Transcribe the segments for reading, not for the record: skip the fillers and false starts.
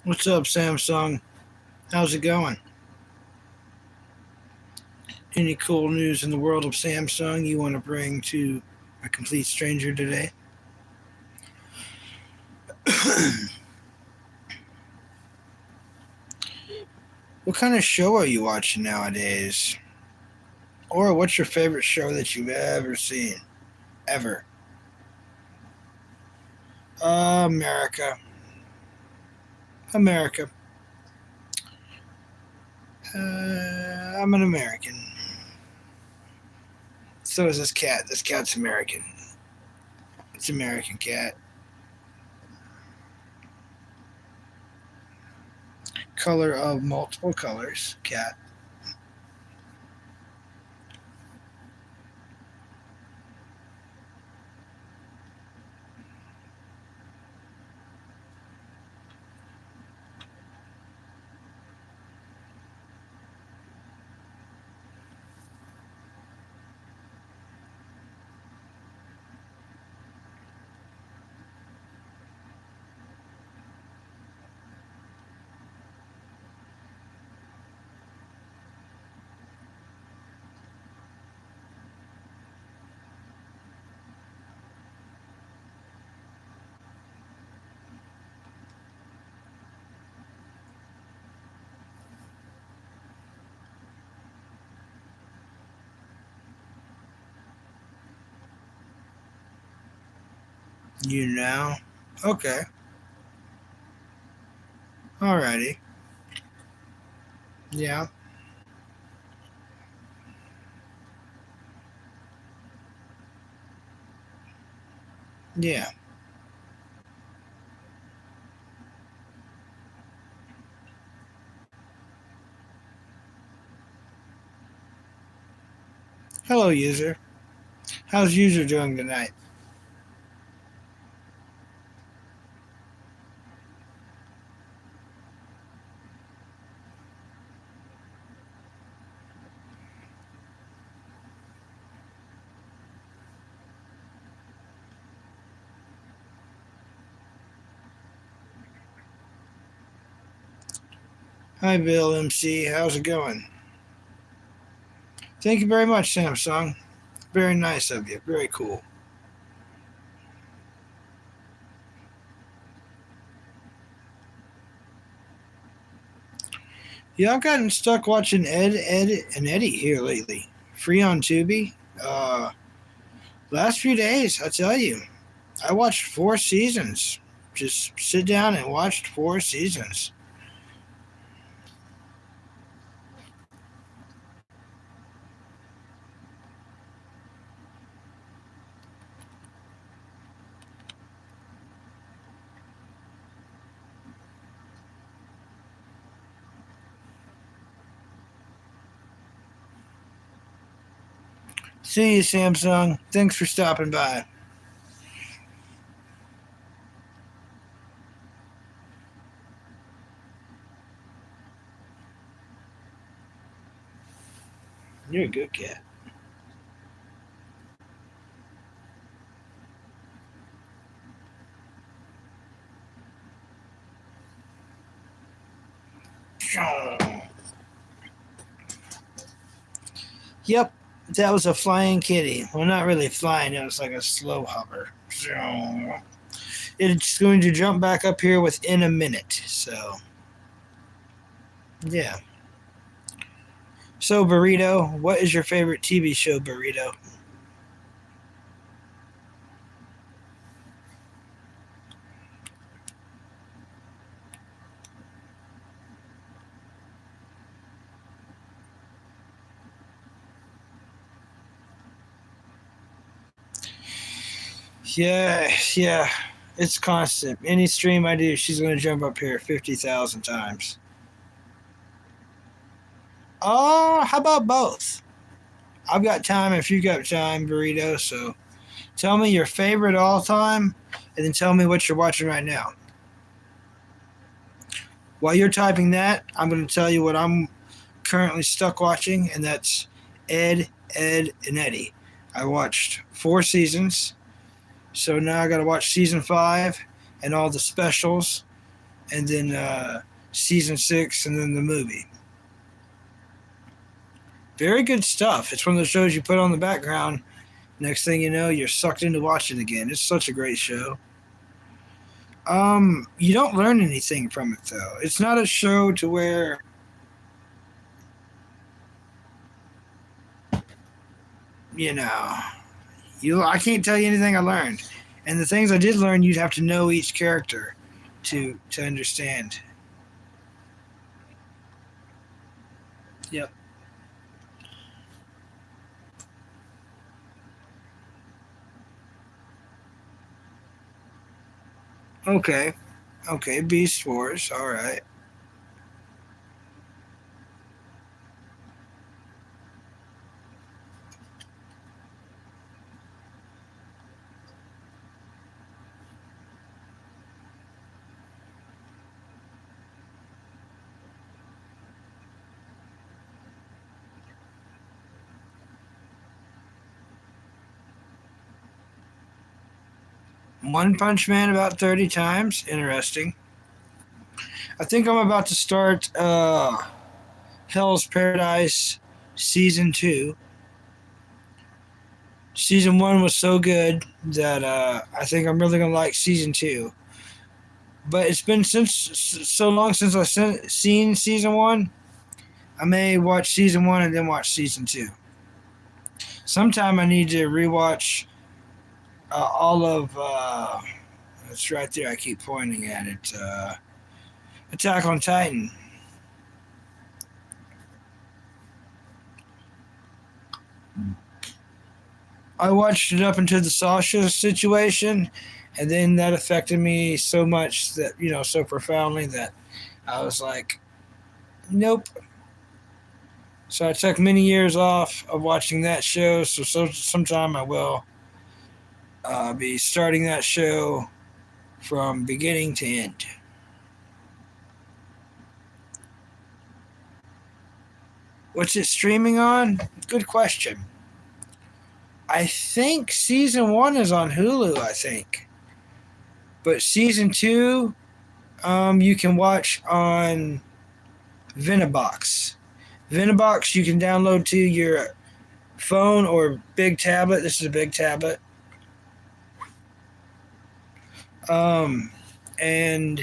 What's up, Samsung? How's it going? Any cool news in the world of Samsung you want to bring to a complete stranger today? What kind of show are you watching nowadays? Or what's your favorite show that you've ever seen? Ever? America. America. I'm an American. So is this cat. This cat's American. It's American cat. Color of multiple colors. Cat. You know? Okay. Alrighty. Yeah. Yeah. Hello, user. How's user doing tonight? Hi, Bill MC. How's it going? Thank you very much, Samsung. Very nice of you. Very cool. Yeah, I've gotten stuck watching Ed, and Eddie here lately. Free on Tubi. Last few days, I tell you, I watched 4 seasons. Just sit down and watched 4 seasons. See you, Samsung. Thanks for stopping by. You're a good cat. Yep, that was a flying kitty. Well, not really flying, it was like a slow hover. It's going to jump back up here within a minute. So, yeah. So, Burrito, what is your favorite TV show, Burrito? Yeah, yeah. It's constant. Any stream I do, she's going to jump up here 50,000 times. Oh, how about both? I've got time if you got time, Burrito. So tell me your favorite all time, and then tell me what you're watching right now. While you're typing that, I'm going to tell you what I'm currently stuck watching, and that's Ed, and Eddie. I watched 4 seasons, so now I got to watch season 5 and all the specials, and then season 6, and then the movie. Very good stuff. It's one of those shows you put on the background. Next thing you know, you're sucked into watching again. It's such a great show. You don't learn anything from it though. It's not a show to where you know I can't tell you anything I learned, and the things I did learn, you'd have to know each character to understand. Yep. Okay. Okay. Beast Wars. All right. One Punch Man about 30 times. Interesting. I think I'm about to start Hell's Paradise season 2. Season 1 was so good that I think I'm really gonna like season 2. But it's been since so long since I've seen season 1. I may watch season 1 and then watch season 2. Sometime I need to rewatch all of. It's right there. I keep pointing at it. Attack on Titan. I watched it up into the Sasha situation, and then that affected me so much that so profoundly that I was like, nope. So I took many years off of watching that show. So sometime I will be starting that show from beginning to end. What's it streaming on? Good question. I think season 1 is on Hulu. I think, but season 2, you can watch on Venibox. Venibox you can download to your phone or big tablet. This is a big tablet. And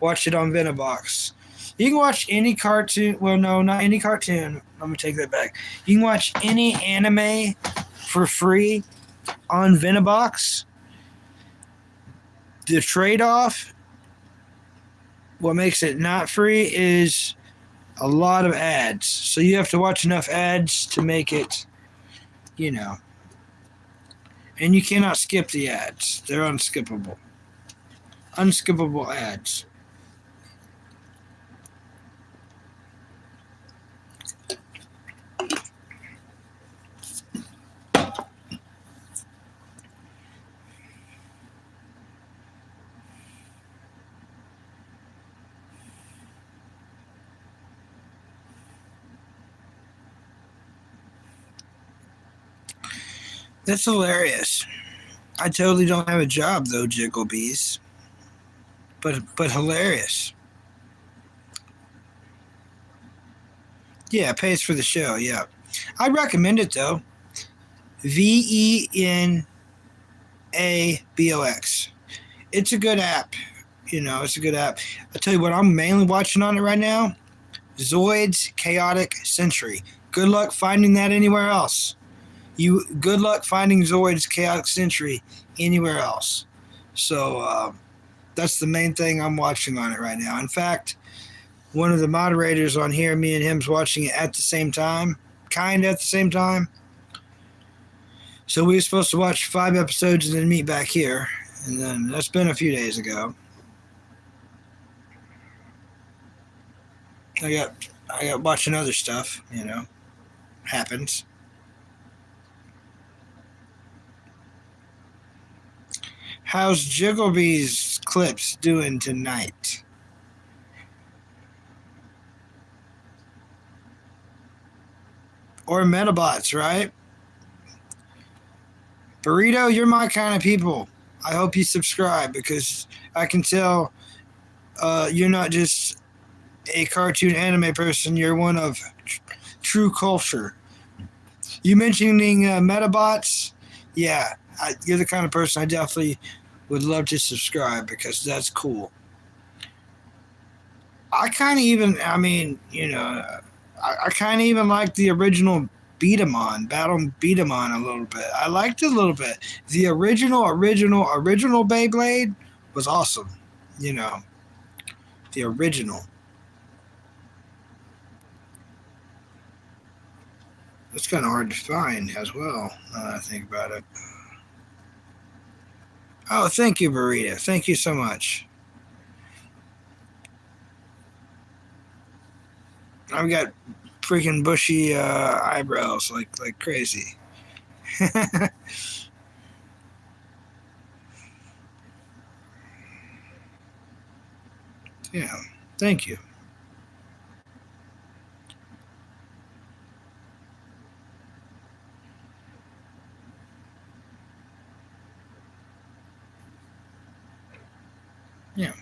watch it on Venibox. You can watch any cartoon. Well, no, not any cartoon. Let me take that back. You can watch any anime for free on Venibox. The trade-off, what makes it not free, is a lot of ads. So you have to watch enough ads to make it, you know. And you cannot skip the ads. They're unskippable. Unskippable ads. That's hilarious. I totally don't have a job though, Jigglebees. But hilarious. Yeah, it pays for the show. Yeah, I recommend it though. Venabox. It's a good app. You know, it's a good app. I tell you what, I'm mainly watching on it right now. Zoid's Chaotic Century. Good luck finding that anywhere else. Good luck finding Zoid's Chaotic Century anywhere else. So that's the main thing I'm watching on it right now. In fact, one of the moderators on here, me and him's watching it at the same time, kind of at the same time. So we were supposed to watch 5 episodes and then meet back here, and then that's been a few days ago. I got watching other stuff, you know, happens. How's Jigglebee's clips doing tonight? Or Metabots, right? Burrito, you're my kind of people. I hope you subscribe because I can tell you're not just a cartoon anime person. You're one of true culture. You mentioning Metabots? Yeah, you're the kind of person I definitely would love to subscribe because that's cool. I kind of even, I mean, you know, I kind of even like the original Battle Beat 'em on a little bit. I liked it a little bit. The original Beyblade was awesome. You know, the original. It's kind of hard to find as well. Now that I think about it. Oh, thank you, Burrito. Thank you so much. I've got freaking bushy eyebrows like crazy. Yeah, thank you. Yeah.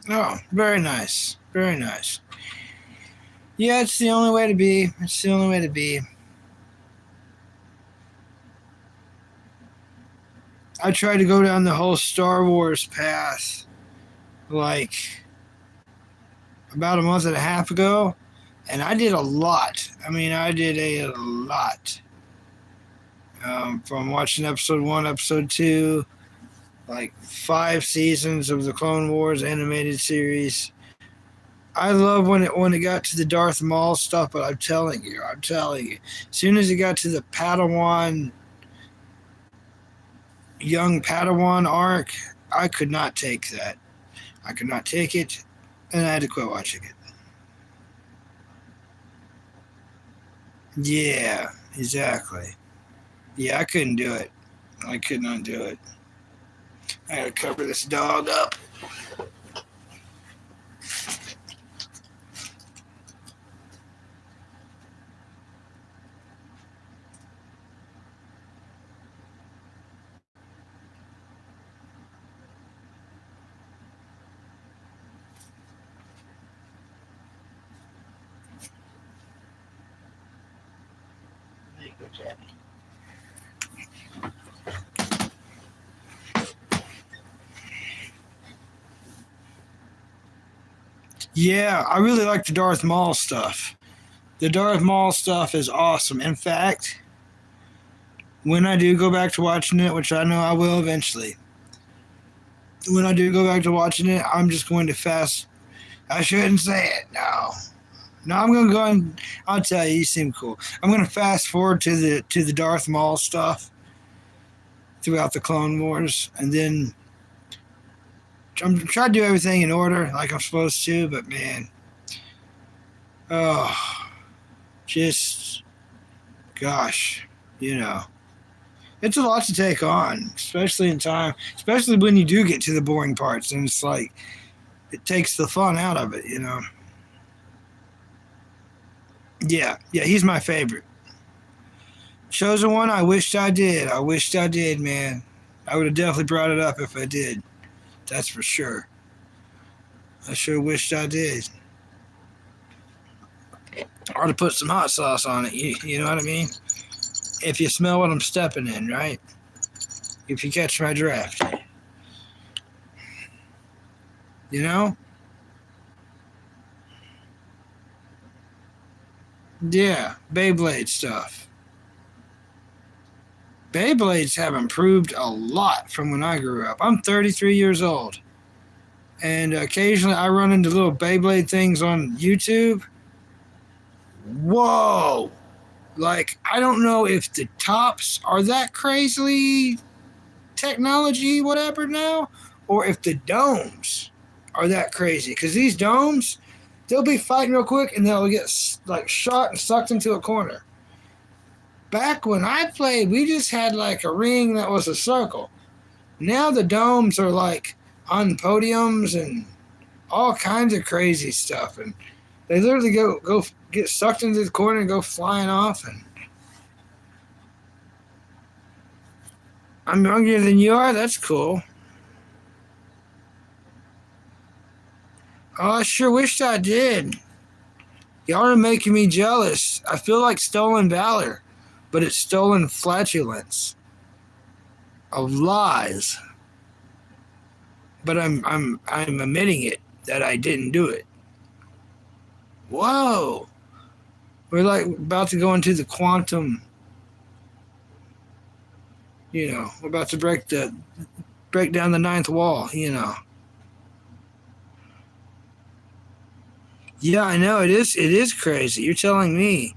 Oh, very nice. Very nice. Yeah, it's the only way to be. It's the only way to be. I tried to go down the whole Star Wars path like about a month and a half ago, and I did a lot. I mean, I did a lot. From watching episode 1, episode 2, like 5 seasons of the Clone Wars animated series. I love when it got to the Darth Maul stuff, but I'm telling you, as soon as it got to the young Padawan arc, I could not take that. I could not take it, and I had to quit watching it. Yeah, exactly. Yeah, I couldn't do it. I could not do it. I gotta cover this dog up. There you go, Jack. Yeah, I really like the Darth Maul stuff. The Darth Maul stuff is awesome. In fact, when I do go back to watching it, which I know I will eventually, when I do go back to watching it, I'm just going to fast. I shouldn't say it. No, no, I'm gonna go and I'll tell you. You seem cool. I'm gonna fast forward to the Darth Maul stuff throughout the Clone Wars, and then I'm trying to do everything in order like I'm supposed to. But man, oh, just gosh, you know. It's a lot to take on, especially in time, especially when you do get to the boring parts, and it's like it takes the fun out of it, you know. Yeah, yeah, he's my favorite. Chosen one, I wished I did. I wished I did, man. I would have definitely brought it up if I did. That's for sure. I sure wished I did. Or to put some hot sauce on it, you know what I mean? If you smell what I'm stepping in, right? If you catch my draft. You know? Yeah, Beyblade stuff. Beyblades have improved a lot from when I grew up. I'm 33 years old. And occasionally I run into little Beyblade things on YouTube. Whoa! Like, I don't know if the tops are that crazily technology, whatever now, or if the domes are that crazy. Because these domes, they'll be fighting real quick and they'll get like shot and sucked into a corner. Back when I played, we just had like a ring that was a circle. Now the domes are like on podiums and all kinds of crazy stuff, and they literally go get sucked into the corner and go flying off. And I'm younger than you are. That's cool. Oh, I sure wished I did. Y'all are making me jealous. I feel like stolen valor, but it's stolen flatulence of lies. But I'm admitting it that I didn't do it. Whoa. We're like about to go into the quantum, you know, we're about to break down the ninth wall, you know. Yeah, I know it is crazy. You're telling me.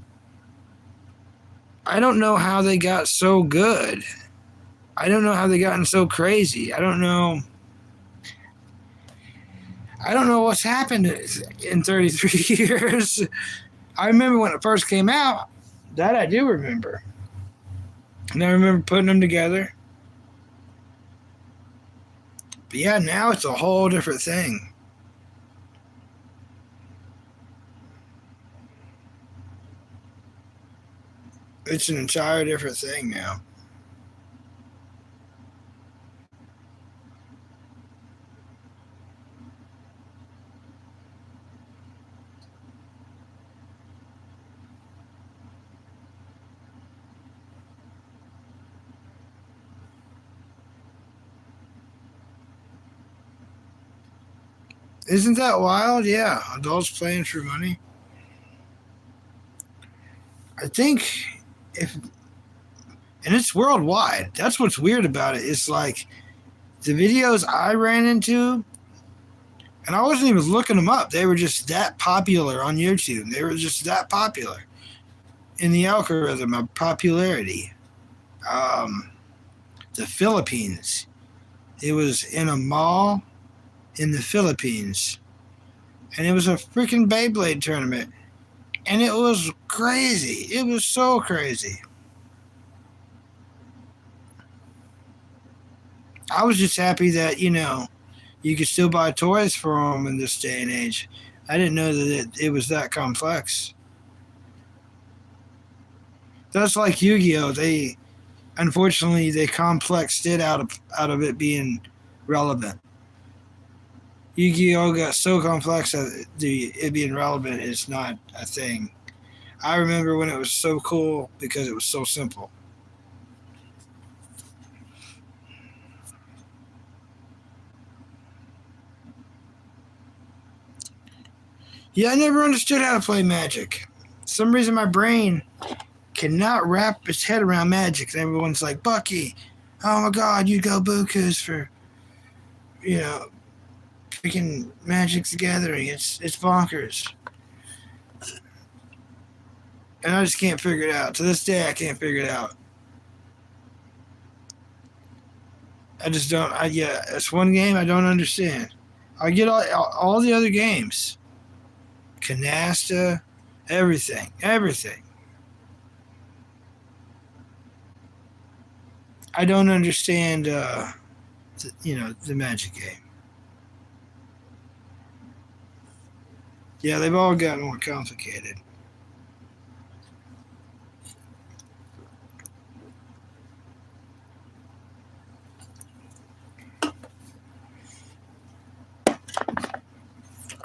I don't know how they got so good. I don't know how they gotten so crazy. I don't know. I don't know what's happened in 33 years. I remember when it first came out. That I do remember. And I remember putting them together. But yeah, now it's a whole different thing. It's an entire different thing now. Isn't that wild? Yeah, adults playing for money. I think if and it's worldwide. That's what's weird about it. It's like the videos I ran into, and I wasn't even looking them up. They were just that popular on YouTube. They were just that popular in the algorithm of popularity. Um, the Philippines. It was in a mall in the Philippines, and it was a freaking Beyblade tournament, and it was crazy. It was so crazy. I was just happy that you could still buy toys for them in this day and age. I didn't know that it was that complex. That's like Yu-Gi-Oh. They unfortunately they complexed it out of it being relevant. Yu-Gi-Oh got so complex that it being relevant is not a thing. I remember when it was so cool because it was so simple. Yeah, I never understood how to play Magic. For some reason my brain cannot wrap its head around Magic. And everyone's like, Bucky, oh my God, you go bukus for you know freaking Magic's the Gathering. It's bonkers, and I just can't figure it out. To this day, I can't figure it out. I just don't. Yeah, it's one game I don't understand. I get all the other games, Canasta, everything. I don't understand. The Magic game. Yeah, they've all gotten more complicated.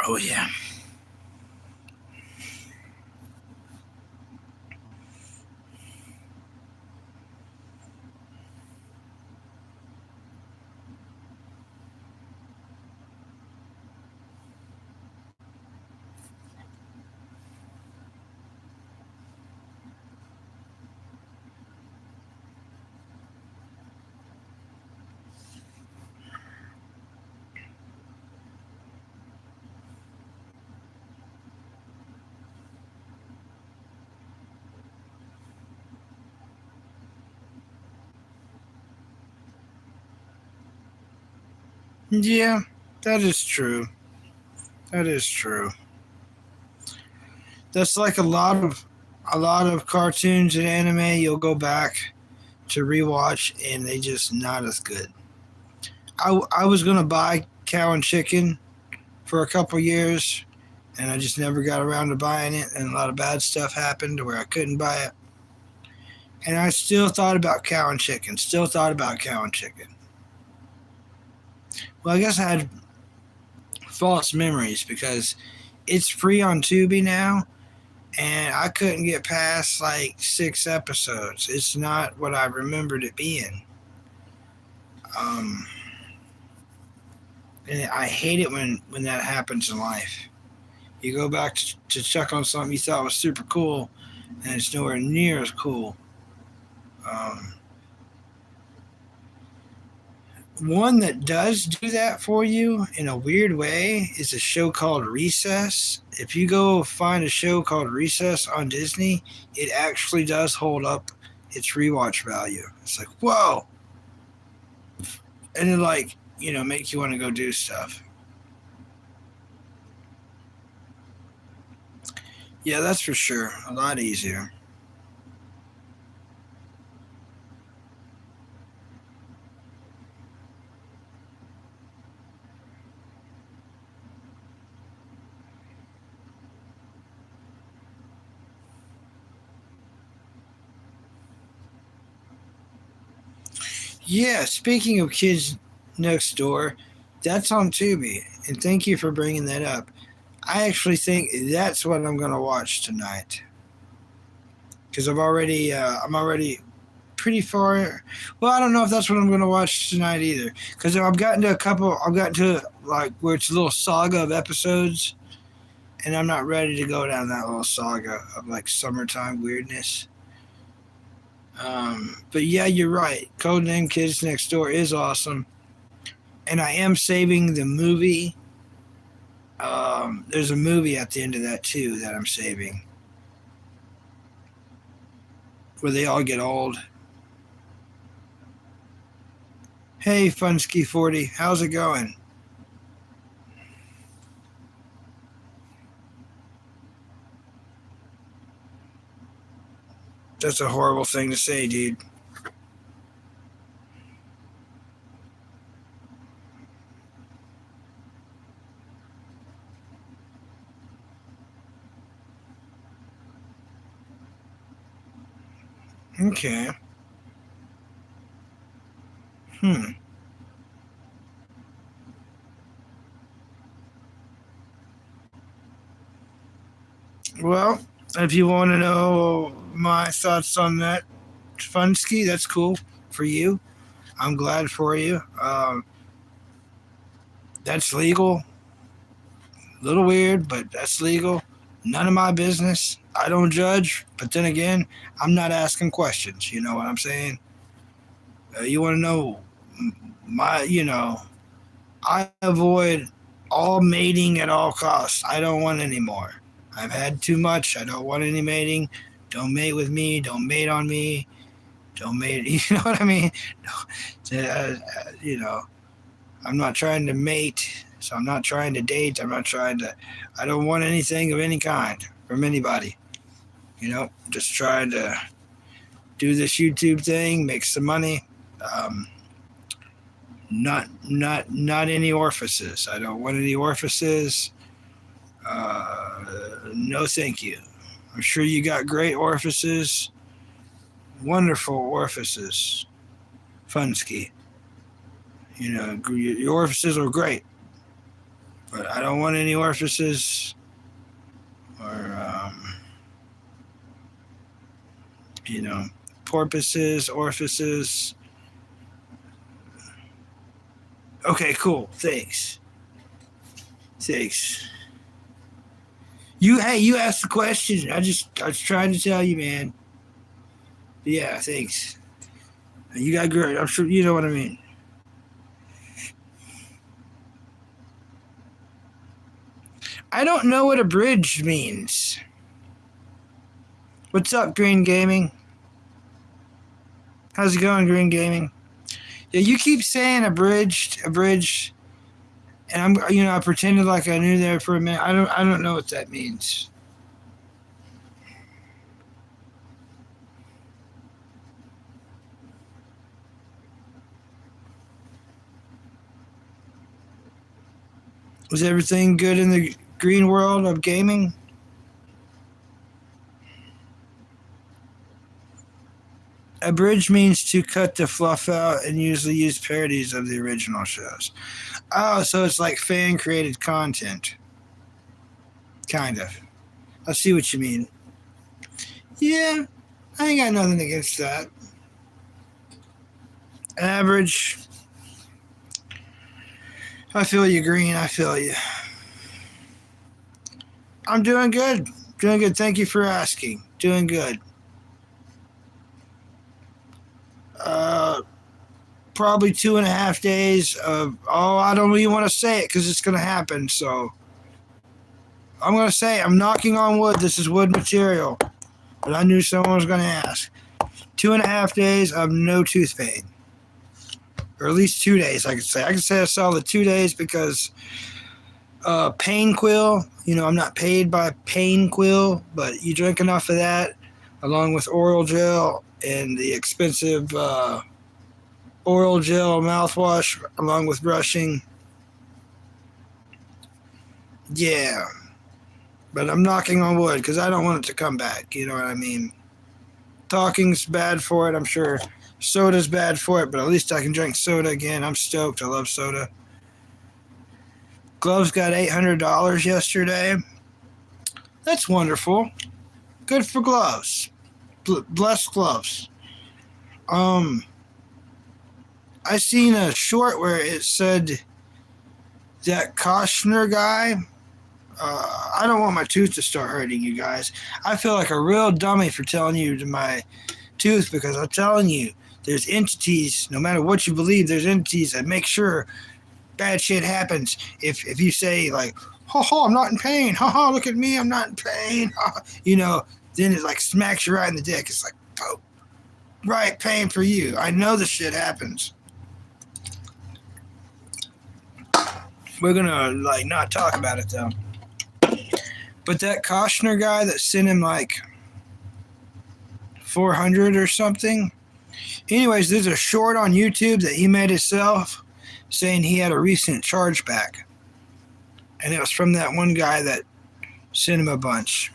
Oh yeah. Yeah, that is true. That is true. That's like a lot of cartoons and anime. You'll go back to rewatch, and they just not as good. I was gonna buy Cow and Chicken for a couple years, and I just never got around to buying it. And a lot of bad stuff happened to where I couldn't buy it. And I still thought about Cow and Chicken. Still thought about Cow and Chicken. Well, I guess I had false memories because it's free on Tubi now, and I couldn't get past like 6 episodes. It's not what I remembered it being. Um, and I hate it when that happens in life. You go back to check on something you thought was super cool, and it's nowhere near as cool. Um, One that does do that for you in a weird way is a show called Recess. If you go find a show called Recess on Disney, it actually does hold up its rewatch value. It's like, whoa. And it make you want to go do stuff. Yeah, that's for sure. A lot easier. Yeah, speaking of Kids Next Door, that's on Tubi. And thank you for bringing that up. I actually think that's what I'm going to watch tonight because I'm already pretty far. Well, I don't know if that's what I'm going to watch tonight either because I've gotten to like where it's a little saga of episodes, and I'm not ready to go down that little saga of like summertime weirdness. But yeah, you're right. Codename Kids Next Door is awesome, and I am saving the movie. There's a movie at the end of that too that I'm saving where they all get old. Hey, Funsky 40, how's it going? That's a horrible thing to say, dude. Okay. Hmm. Well, if you want to know my thoughts on that, Funsky, that's cool for you. I'm glad for you. That's legal. A little weird, but that's legal. None of my business. I don't judge. But then again, I'm not asking questions. You know what I'm saying? You want to know my, I avoid all mating at all costs. I don't want any more. I've had too much. I don't want any mating. Don't mate with me. Don't mate on me. Don't mate. You know what I mean? You know, I'm not trying to mate. So I'm not trying to date. I'm not trying to. I don't want anything of any kind from anybody. Just trying to do this YouTube thing, make some money. Um, not any orifices. I don't want any orifices. No, thank you. I'm sure you got great orifices, wonderful orifices. Funsky. Your orifices are great, but I don't want any orifices or you know, porpoises, orifices. Okay, cool. Thanks. Thanks. You asked the question. I was trying to tell you, man. Yeah, thanks. You got great. I'm sure you know what I mean. I don't know what a bridge means. What's up, Green Gaming? How's it going, Green Gaming? Yeah, you keep saying abridged, and I pretended like I knew there for a minute. I don't know what that means. Was everything good in the green world of gaming? Abridged means to cut the fluff out and usually use parodies of the original shows. Oh, so it's like fan created content. Kind of. I see what you mean. Yeah, I ain't got nothing against that. Average. I feel you, Green. I feel you. I'm doing good. Doing good. Thank you for asking. Doing good. Uh, Probably 2.5 days of, I don't really want to say it because it's going to happen. So I'm going to say I'm knocking on wood. This is wood material. But I knew someone was going to ask. 2.5 days of no tooth pain. Or at least 2 days, I could say. I could say a solid 2 days because Pain Quill, I'm not paid by Pain Quill, but you drink enough of that along with oral gel and the expensive oral gel mouthwash along with brushing. Yeah, but I'm knocking on wood because I don't want it to come back. You know what I mean? Talking's bad for it, I'm sure. Soda's bad for it, but at least I can drink soda again. I'm stoked. I love soda. Gloves got $800 yesterday. That's wonderful. Good for gloves. Blessed gloves. I seen a short where it said that Koshner guy. I don't want my tooth to start hurting, you guys. I feel like a real dummy for telling you to my tooth because I'm telling you, there's entities, no matter what you believe, there's entities that make sure bad shit happens. If you say like, ha ha, I'm not in pain. Ha ha, look at me, I'm not in pain. Then it like smacks you right in the dick. It's like, oh, right, pain for you. I know this shit happens. We're gonna like not talk about it though. But that Koshner guy that sent him like 400 or something. Anyways, there's a short on YouTube that he made himself saying he had a recent chargeback. And it was from that one guy that sent him a bunch.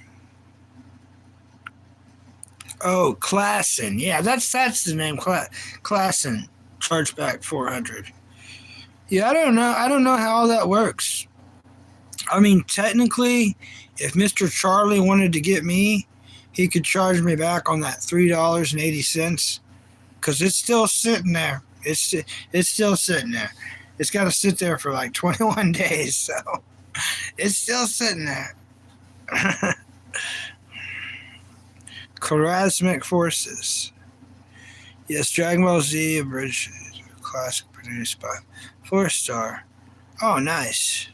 Oh, Klassen. Yeah, that's the name. Klassen. Chargeback 400. Yeah, I don't know. I don't know how all that works. I mean, technically, if Mr. Charlie wanted to get me, he could charge me back on that $3.80 because it's still sitting there. It's still sitting there. It's got to sit there for like 21 days, so it's still sitting there. Charismatic Forces. Yes, Dragon Ball Z abridged classic produced by 4-star. Oh, nice.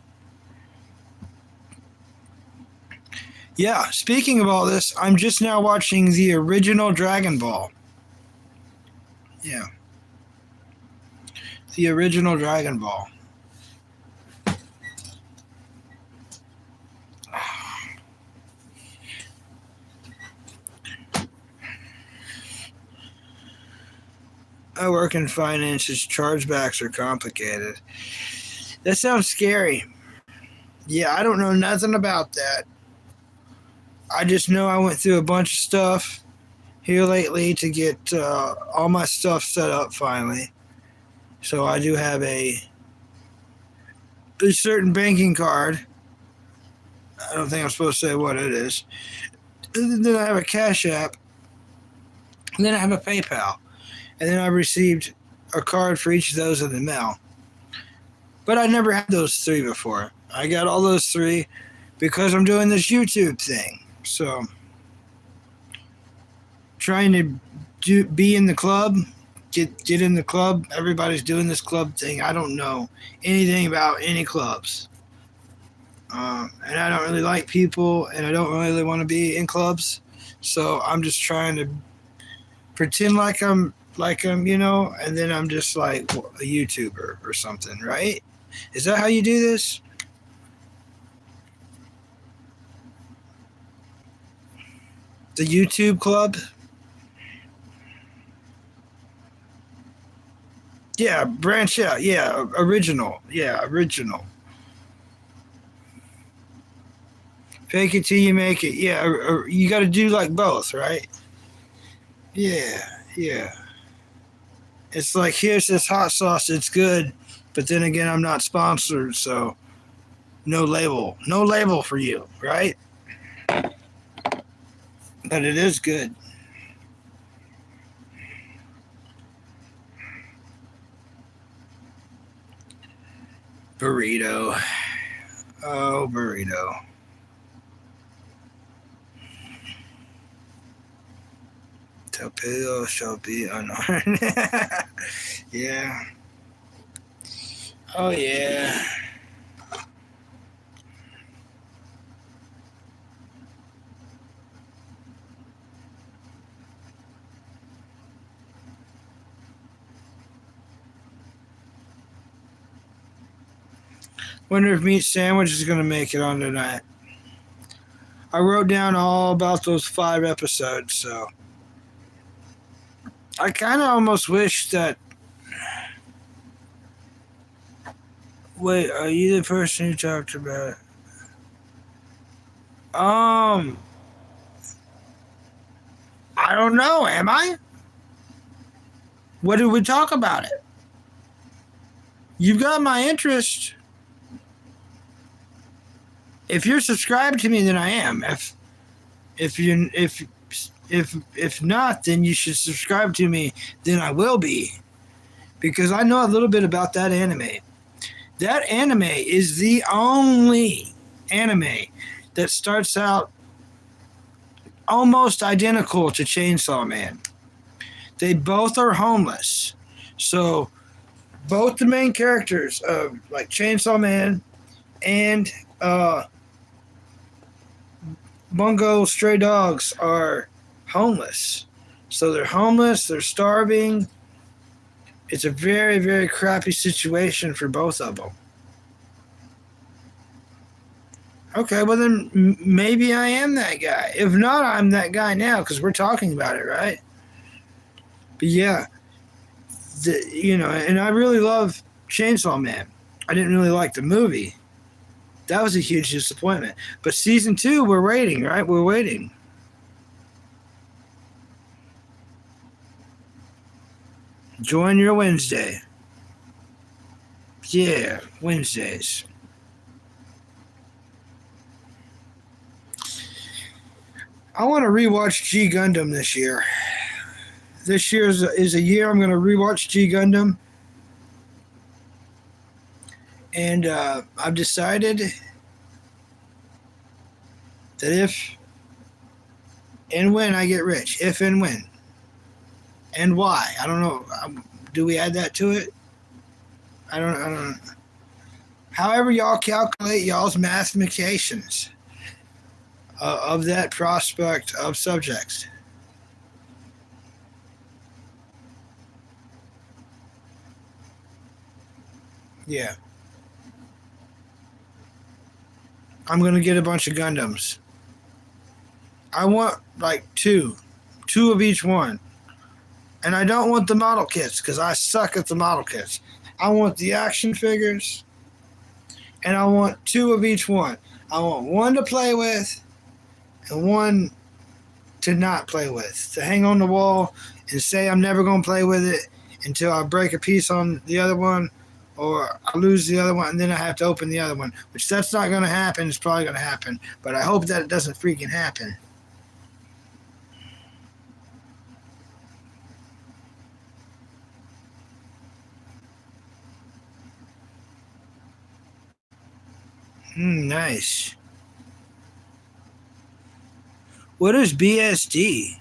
Yeah, speaking of all this, I'm just now watching the original Dragon Ball. Yeah. The original Dragon Ball. I work in finances. Chargebacks are complicated. That sounds scary. Yeah, I don't know nothing about that. I just know I went through a bunch of stuff here lately to get all my stuff set up finally. So I do have a certain banking card. I don't think I'm supposed to say what it is. And then I have a Cash App. And then I have a PayPal. And then I received a card for each of those in the mail. But I never had those three before. I got all those three because I'm doing this YouTube thing. So, trying to be in the club, get in the club. Everybody's doing this club thing. I don't know anything about any clubs. And I don't really like people, and I don't really want to be in clubs. So, I'm just trying to pretend like I'm, and then I'm just like a YouTuber or something, right? Is that how you do this? The YouTube club? Yeah, branch out. Yeah, original. Yeah, original. Fake it till you make it. Yeah, or you got to do like both, right? Yeah, yeah. It's like, here's this hot sauce. It's good. But then again, I'm not sponsored, so no label. No label for you, right? But it is good. Burrito. Oh, burrito. Torpedo shall be unarmed. Yeah. Oh, yeah. Wonder if Meat Sandwich is going to make it on tonight. I wrote down all about those 5 episodes, so I kind of almost wish that. Wait, are you the person who talked about it? I don't know. Am I? What did we talk about it? You've got my interest. If you're subscribed to me, then I am. If not, then you should subscribe to me. Then I will be, because I know a little bit about that anime. That anime is the only anime that starts out almost identical to Chainsaw Man. They both are homeless. So both the main characters of like Chainsaw Man and Bungo Stray Dogs are homeless. So they're homeless, they're starving. It's a very, very crappy situation for both of them. Okay, well then maybe I am that guy. If not, I'm that guy now because we're talking about it, right? But yeah, and I really love Chainsaw Man. I didn't really like the movie. That was a huge disappointment. But season 2, we're waiting, right? We're waiting. Join your Wednesday. Yeah, Wednesdays. I want to rewatch G Gundam this year. This year is a year I'm going to rewatch G Gundam. And I've decided that if and when I get rich, if and when, and why, I don't know. Do we add that to it? I don't. However, y'all calculate y'all's mathematications of that prospect of subjects. Yeah, I'm gonna get a bunch of Gundams. I want like two of each one. And I don't want the model kits because I suck at the model kits. I want the action figures, and I want two of each one. I want one to play with and one to not play with, to hang on the wall and say I'm never going to play with it until I break a piece on the other one or I lose the other one and then I have to open the other one, which that's not going to happen. It's probably going to happen, but I hope that it doesn't freaking happen. Nice. What is BSD?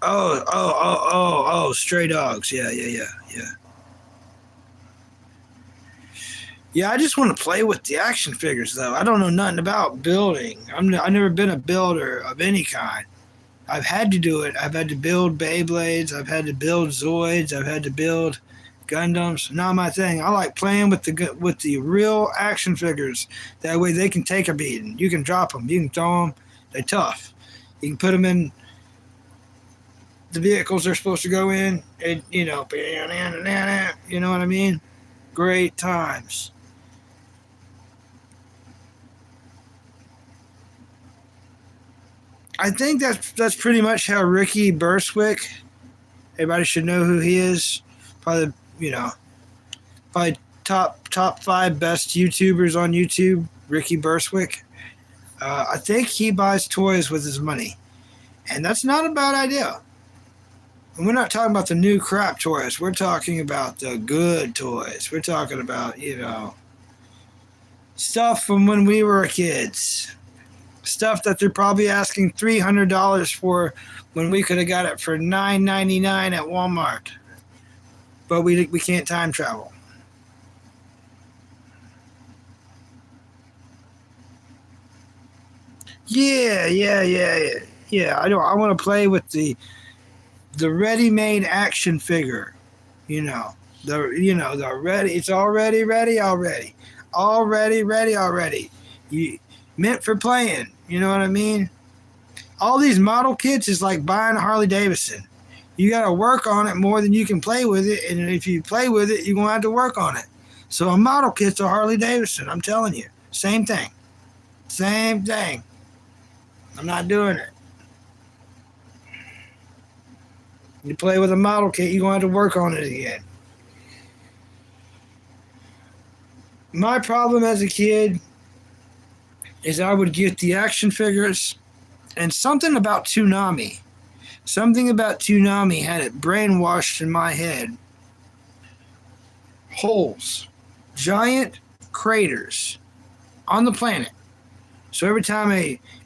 Oh, Stray Dogs. Yeah. Yeah, I just want to play with the action figures, though. I don't know nothing about building. I've never been a builder of any kind. I've had to do it. I've had to build Beyblades. I've had to build Zoids. I've had to build Gundams. Not my thing. I like playing with the real action figures. That way they can take a beating. You can drop them. You can throw them. They're tough. You can put them in the vehicles they're supposed to go in, and you know what I mean. Great times. I think that's pretty much how Ricky Burswick. Everybody should know who he is. Probably probably top five best YouTubers on YouTube. Ricky Burswick. I think he buys toys with his money, and that's not a bad idea. And we're not talking about the new crap toys. We're talking about the good toys. We're talking about stuff from when we were kids. Stuff that they're probably asking $300 for when we could have got it for $9.99 at Walmart. But we can't time travel. Yeah. I don't. I want to play with the ready-made action figure. You know the ready. It's already ready already. Already ready already. You meant for playing. You know what I mean? All these model kits is like buying a Harley Davidson. You got to work on it more than you can play with it, and if you play with it, you're gonna have to work on it. So a model kit's a Harley Davidson. I'm telling you, same thing, same thing. I'm not doing it. You play with a model kit, you're gonna have to work on it again. My problem as a kid is I would get the action figures and something about Toonami. Something about Toonami had it brainwashed in my head. Holes. Giant craters on the planet. So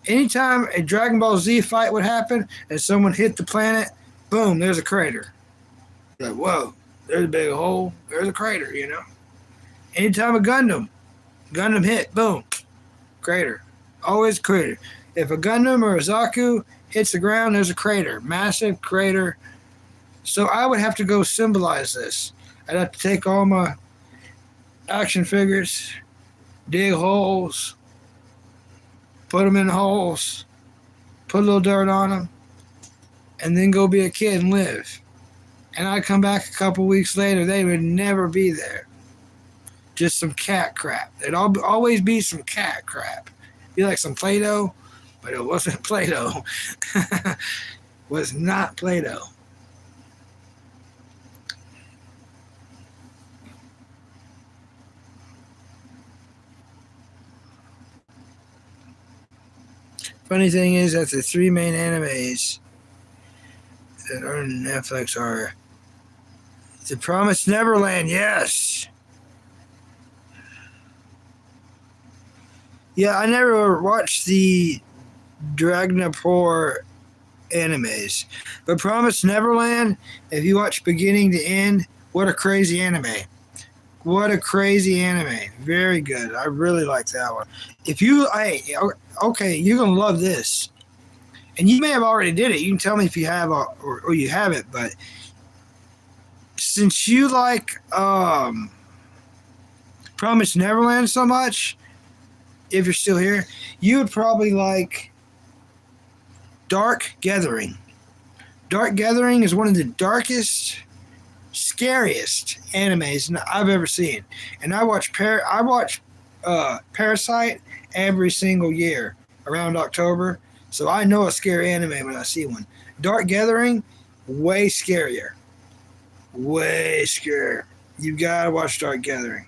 anytime a Dragon Ball Z fight would happen and someone hit the planet, boom, there's a crater. Like, whoa, there's a big hole, there's a crater. Anytime a Gundam hit, boom, crater. Always crater. If a Gundam or a Zaku hits the ground, there's a crater. Massive crater. So I would have to go symbolize this. I'd have to take all my action figures, dig holes, put them in holes, put a little dirt on them, and then go be a kid and live. And I'd come back a couple weeks later, they would never be there. Just some cat crap. There'd always be some cat crap. Be like some Play-Doh, but it wasn't Play-Doh. Was not Play-Doh. Funny thing is that the three main animes that are on Netflix are The Promised Neverland, yes. Yeah, I never watched the Dragnapur animes. But Promised Neverland, if you watch beginning to end, what a crazy anime. What a crazy anime. Very good. I really like that one. If you, hey, okay, you're going to love this. And you may have already did it. You can tell me if you have or you haven't. But since you like Promised Neverland so much, if you're still here, you would probably like Dark Gathering. Dark Gathering is one of the darkest, scariest animes I've ever seen. And I watch Parasite every single year around October. So I know a scary anime when I see one. Dark Gathering, way scarier. Way scarier. You gotta watch Dark Gathering.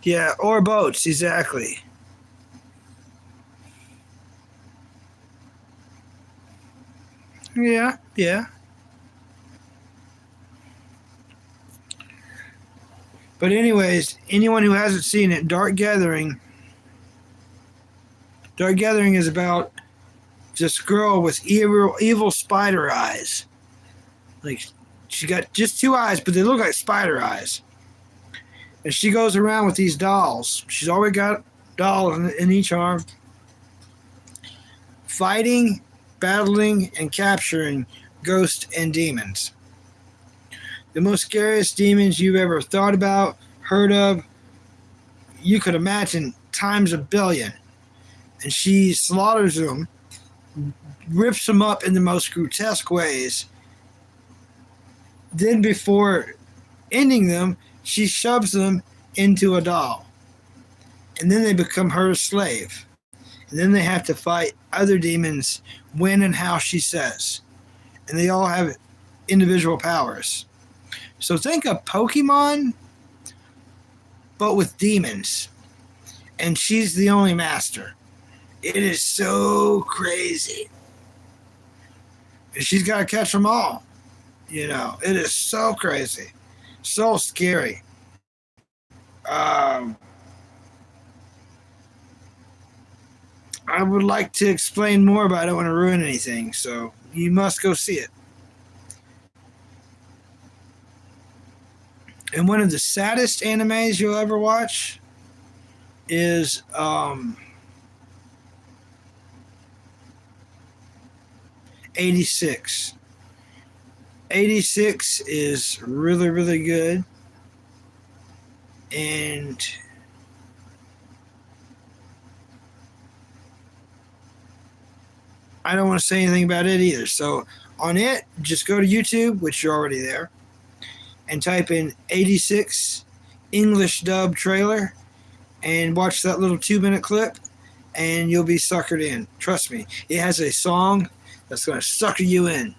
Yeah, or boats, exactly. Yeah, yeah. But anyways, anyone who hasn't seen it, Dark Gathering is about this girl with evil spider eyes. Like she got just two eyes, but they look like spider eyes. And she goes around with these dolls. She's always got dolls in each arm, fighting, battling, and capturing ghosts and demons. The most scariest demons you've ever thought about, heard of, you could imagine times a billion. And she slaughters them, rips them up in the most grotesque ways. Then, before ending them, she shoves them into a doll. And then they become her slave. And then they have to fight other demons when and how she says. And they all have individual powers. So think of Pokemon, but with demons. And she's the only master. It is so crazy. And she's got to catch them all. You know, it is so crazy. So scary. Um, I would like to explain more, but I don't want to ruin anything. So you must go see it. And one of the saddest animes you'll ever watch is 86. 86 is really, really good. And I don't want to say anything about it either. So on it, just go to YouTube, which you're already there, and type in 86 English dub trailer and watch that little 2-minute clip, and you'll be suckered in. Trust me, it has a song that's going to sucker you in.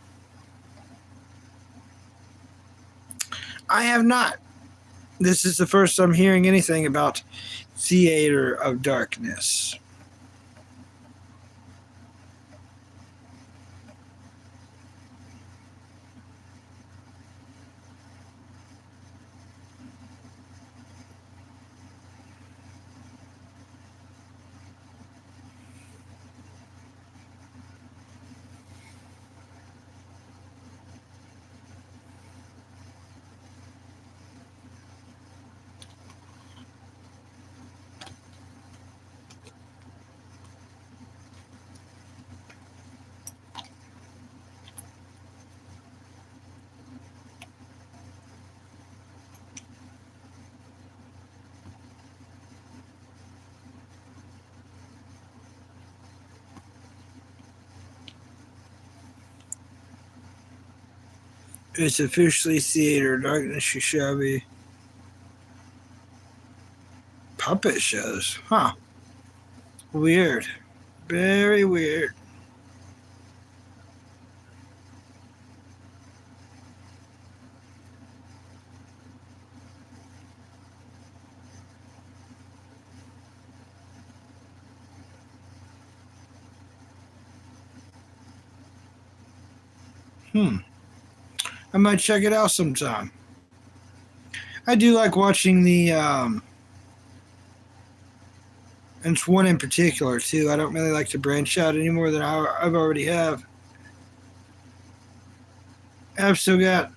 I have not. This is the first I'm hearing anything about Theater of Darkness. It's officially Theater of Darkness. You shall be puppet shows. Huh. Weird. Very weird. Hmm. I might check it out sometime. I do like watching and it's one in particular too. I don't really like to branch out any more than I've already have. I've still got,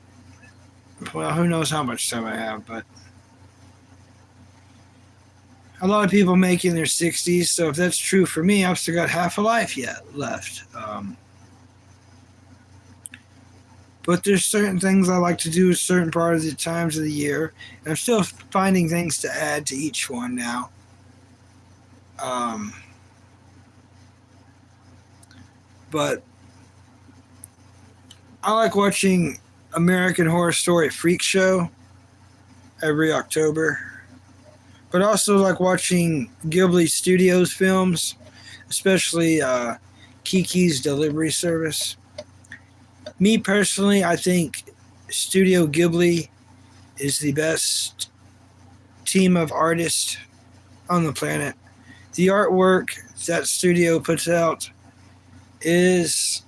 well, who knows how much time I have, but a lot of people make in their 60s. So if that's true for me, I've still got half a life yet left. But there's certain things I like to do at certain part of the times of the year, and I'm still finding things to add to each one now. Um, but I like watching American Horror Story Freak Show every October, but also like watching Ghibli Studios films, especially Kiki's Delivery Service. Me personally, I think Studio Ghibli is the best team of artists on the planet. The artwork that studio puts out is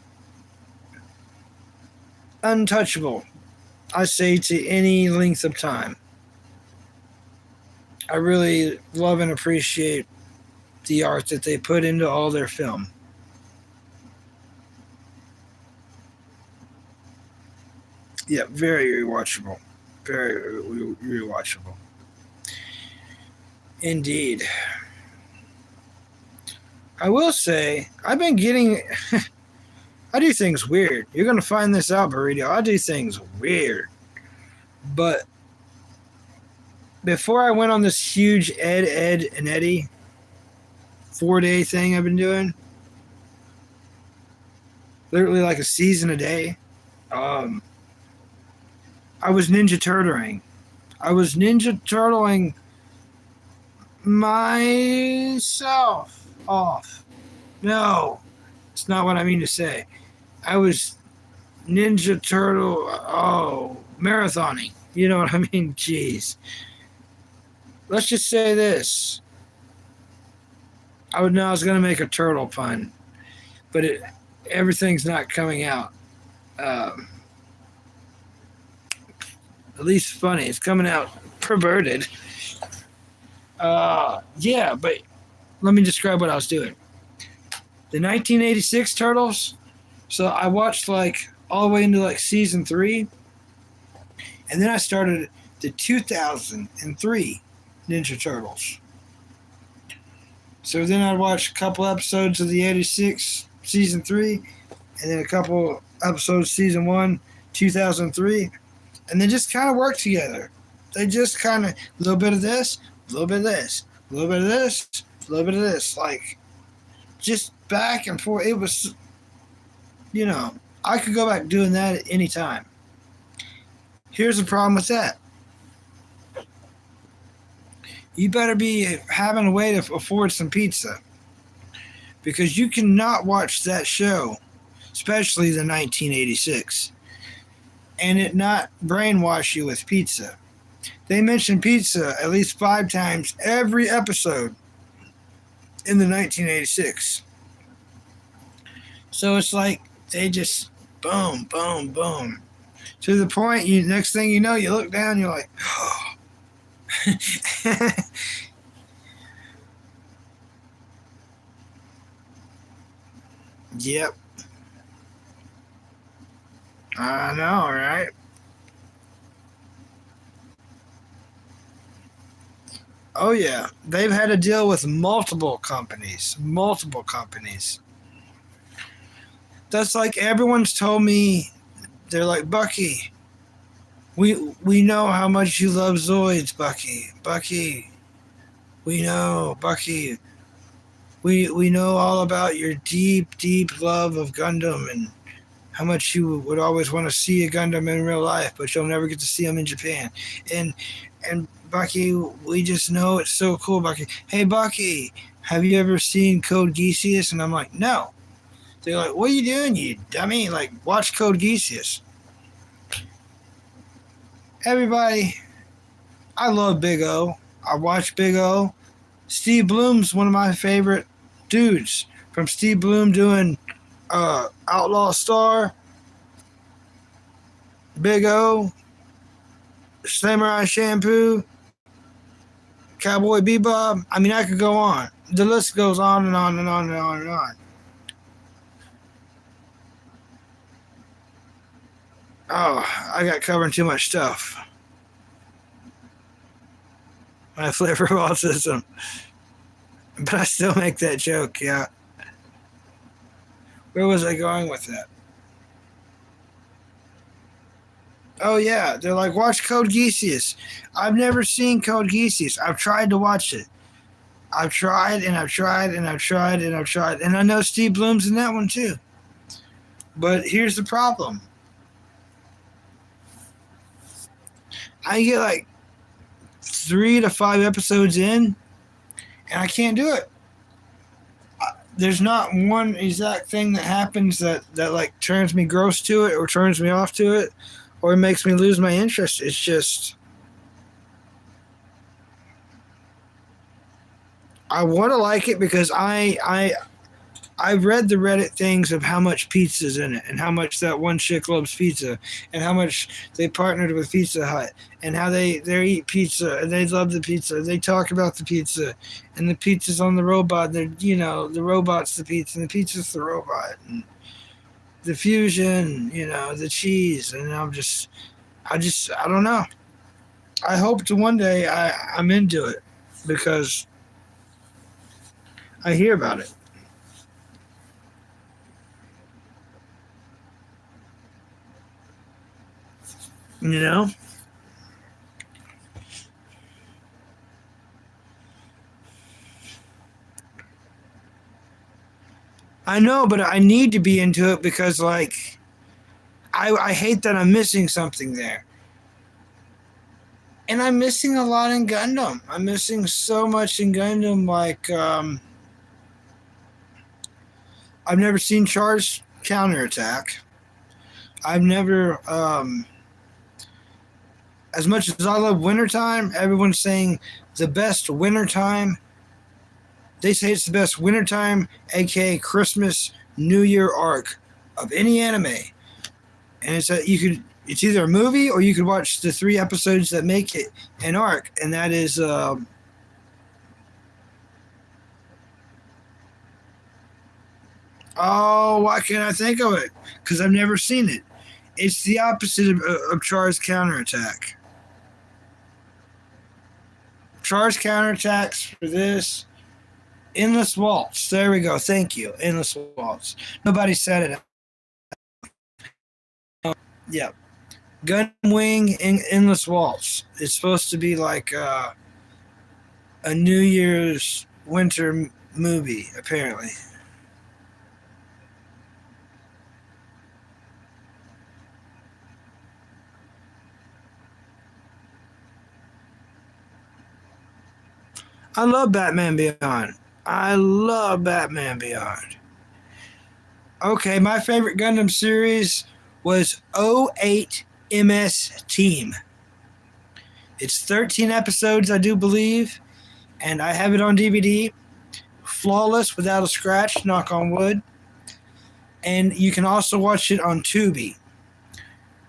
untouchable, I say, to any length of time. I really love and appreciate the art that they put into all their film. Yeah, very rewatchable. Very rewatchable. Indeed. I will say, I've been getting. I do things weird. You're going to find this out, Burrito. I do things weird. But before I went on this huge Ed, and Eddie 4-day thing I've been doing, literally like a season a day, I was Ninja Turtling. I was Ninja Turtling myself off. No, it's not what I mean to say. I was Ninja Turtle, marathoning. You know what I mean? Jeez. Let's just say this. I was going to make a turtle pun, but everything's not coming out. At least funny. It's coming out perverted. Yeah, but let me describe what I was doing. The 1986 Turtles. So I watched like all the way into like season 3, and then I started the 2003 Ninja Turtles. So then I'd watch a couple episodes of the 86 season 3, and then a couple episodes season 1, 2003, and they just kind of work together. They just kind of, a little bit of this, a little bit of this, a little bit of this, a little bit of this, like just back and forth. It was, I could go back doing that at any time. Here's the problem with that. You better be having a way to afford some pizza, because you cannot watch that show, especially the 1986, and it not brainwash you with pizza. They mention pizza at least 5 times every episode in the 1986. So it's like they just boom, boom, boom. To the point, next thing you know, you look down, you're like, oh. Yep. I know, right? Oh, yeah. They've had to deal with multiple companies. Multiple companies. That's like everyone's told me, they're like, Bucky, we know how much you love Zoids, Bucky. Bucky, we know, Bucky. We know all about your deep, deep love of Gundam and how much you would always want to see a Gundam in real life, but you'll never get to see them in Japan. And Bucky, we just know it's so cool, Bucky. Hey, Bucky, have you ever seen Code Geass? And I'm like, no. They're like, what are you doing, you dummy? Like, watch Code Geass. Everybody, I love Big O. I watch Big O. Steve Bloom's one of my favorite dudes. From Steve Bloom doing Outlaw Star Big O, Samurai Shampoo, Cowboy Bebop. I mean, I could go on. The list goes on and on and on and on and on. Oh, I got covering too much stuff. My flavor of autism. But I still make that joke, yeah. Where was I going with that? Oh, yeah. They're like, watch Code Geass. I've never seen Code Geass. I've tried to watch it. I've tried and I've tried and I've tried and I've tried. And I know Steve Bloom's in that one too. But here's the problem. I get like 3 to 5 episodes in and I can't do it. There's not one exact thing that happens that like turns me gross to it or turns me off to it or makes me lose my interest. It's just I want to like it because I've read the Reddit things of how much pizza's in it and how much that one chick loves pizza and how much they partnered with Pizza Hut and how they eat pizza and they love the pizza. They talk about the pizza and the pizza's on the robot. They're, the robot's the pizza and the pizza's the robot and the fusion, the cheese. And I don't know. I hope to one day I'm into it because I hear about it. You know? I know, but I need to be into it because, like, I hate that I'm missing something there. And I'm missing a lot in Gundam. I'm missing so much in Gundam. Like, I've never seen Char's counterattack. I've never, as much as I love wintertime, everyone's saying the best wintertime. They say it's the best wintertime, aka Christmas, New Year arc of any anime. And it's either a movie or you could watch the 3 episodes that make it an arc, and that is oh, why can't I think of it? Because I've never seen it. It's the opposite of Char's counterattack. Char's counterattacks for this. Endless Waltz. There we go. Thank you. Endless Waltz. Nobody said it. Yeah. Gun Wing Endless Waltz. It's supposed to be like a New Year's winter movie, apparently. I love Batman Beyond. I love Batman Beyond. Okay, my favorite Gundam series was '08 MS Team. It's 13 episodes, I do believe, and I have it on DVD. Flawless, without a scratch, knock on wood. And you can also watch it on Tubi.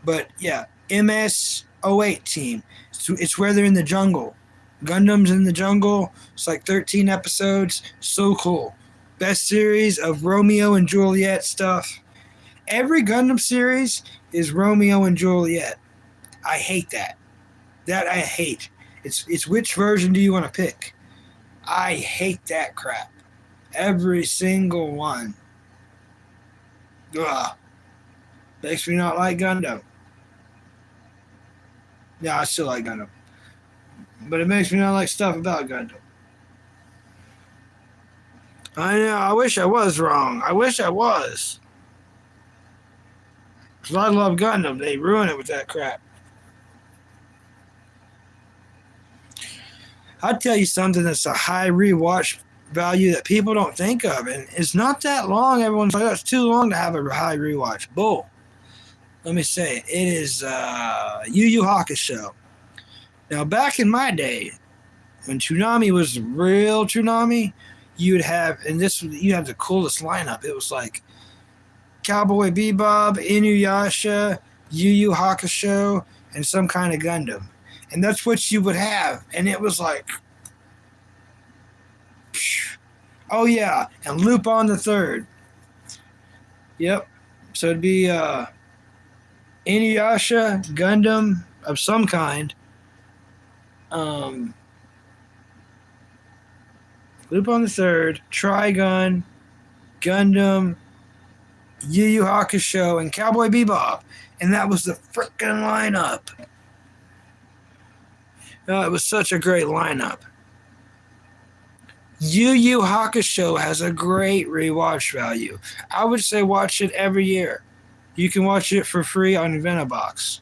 But yeah, MS '08 Team. It's where they're in the jungle. Gundam's in the jungle. It's like 13 episodes. So cool. Best series of Romeo and Juliet stuff. Every Gundam series is Romeo and Juliet. I hate that. That I hate. It's which version do you want to pick? I hate that crap. Every single one. Ugh. Makes me not like Gundam. Yeah, I still like Gundam. But it makes me not like stuff about Gundam. I know, I wish I was wrong. I wish I was. Because I love Gundam. They ruin it with that crap. I'll tell you something that's a high rewatch value that people don't think of. And it's not that long. Everyone's like, oh, it's too long to have a high rewatch. Bull. Let me say it. It is Yu Yu Hakusho. Now, back in my day, when Toonami was real Toonami, you would have, you had the coolest lineup. It was like Cowboy Bebop, Inuyasha, Yu Yu Hakusho, and some kind of Gundam. And that's what you would have. And it was like, phew. Oh yeah, and Lupin the Third. Yep. So it'd be Inuyasha, Gundam of some kind, um, Lupin the Third, Trigun, Gundam, Yu Yu Hakusho, and Cowboy Bebop. And that was the frickin' lineup. Oh, it was such a great lineup. Yu Yu Hakusho has a great rewatch value. I would say watch it every year. You can watch it for free on Venobox.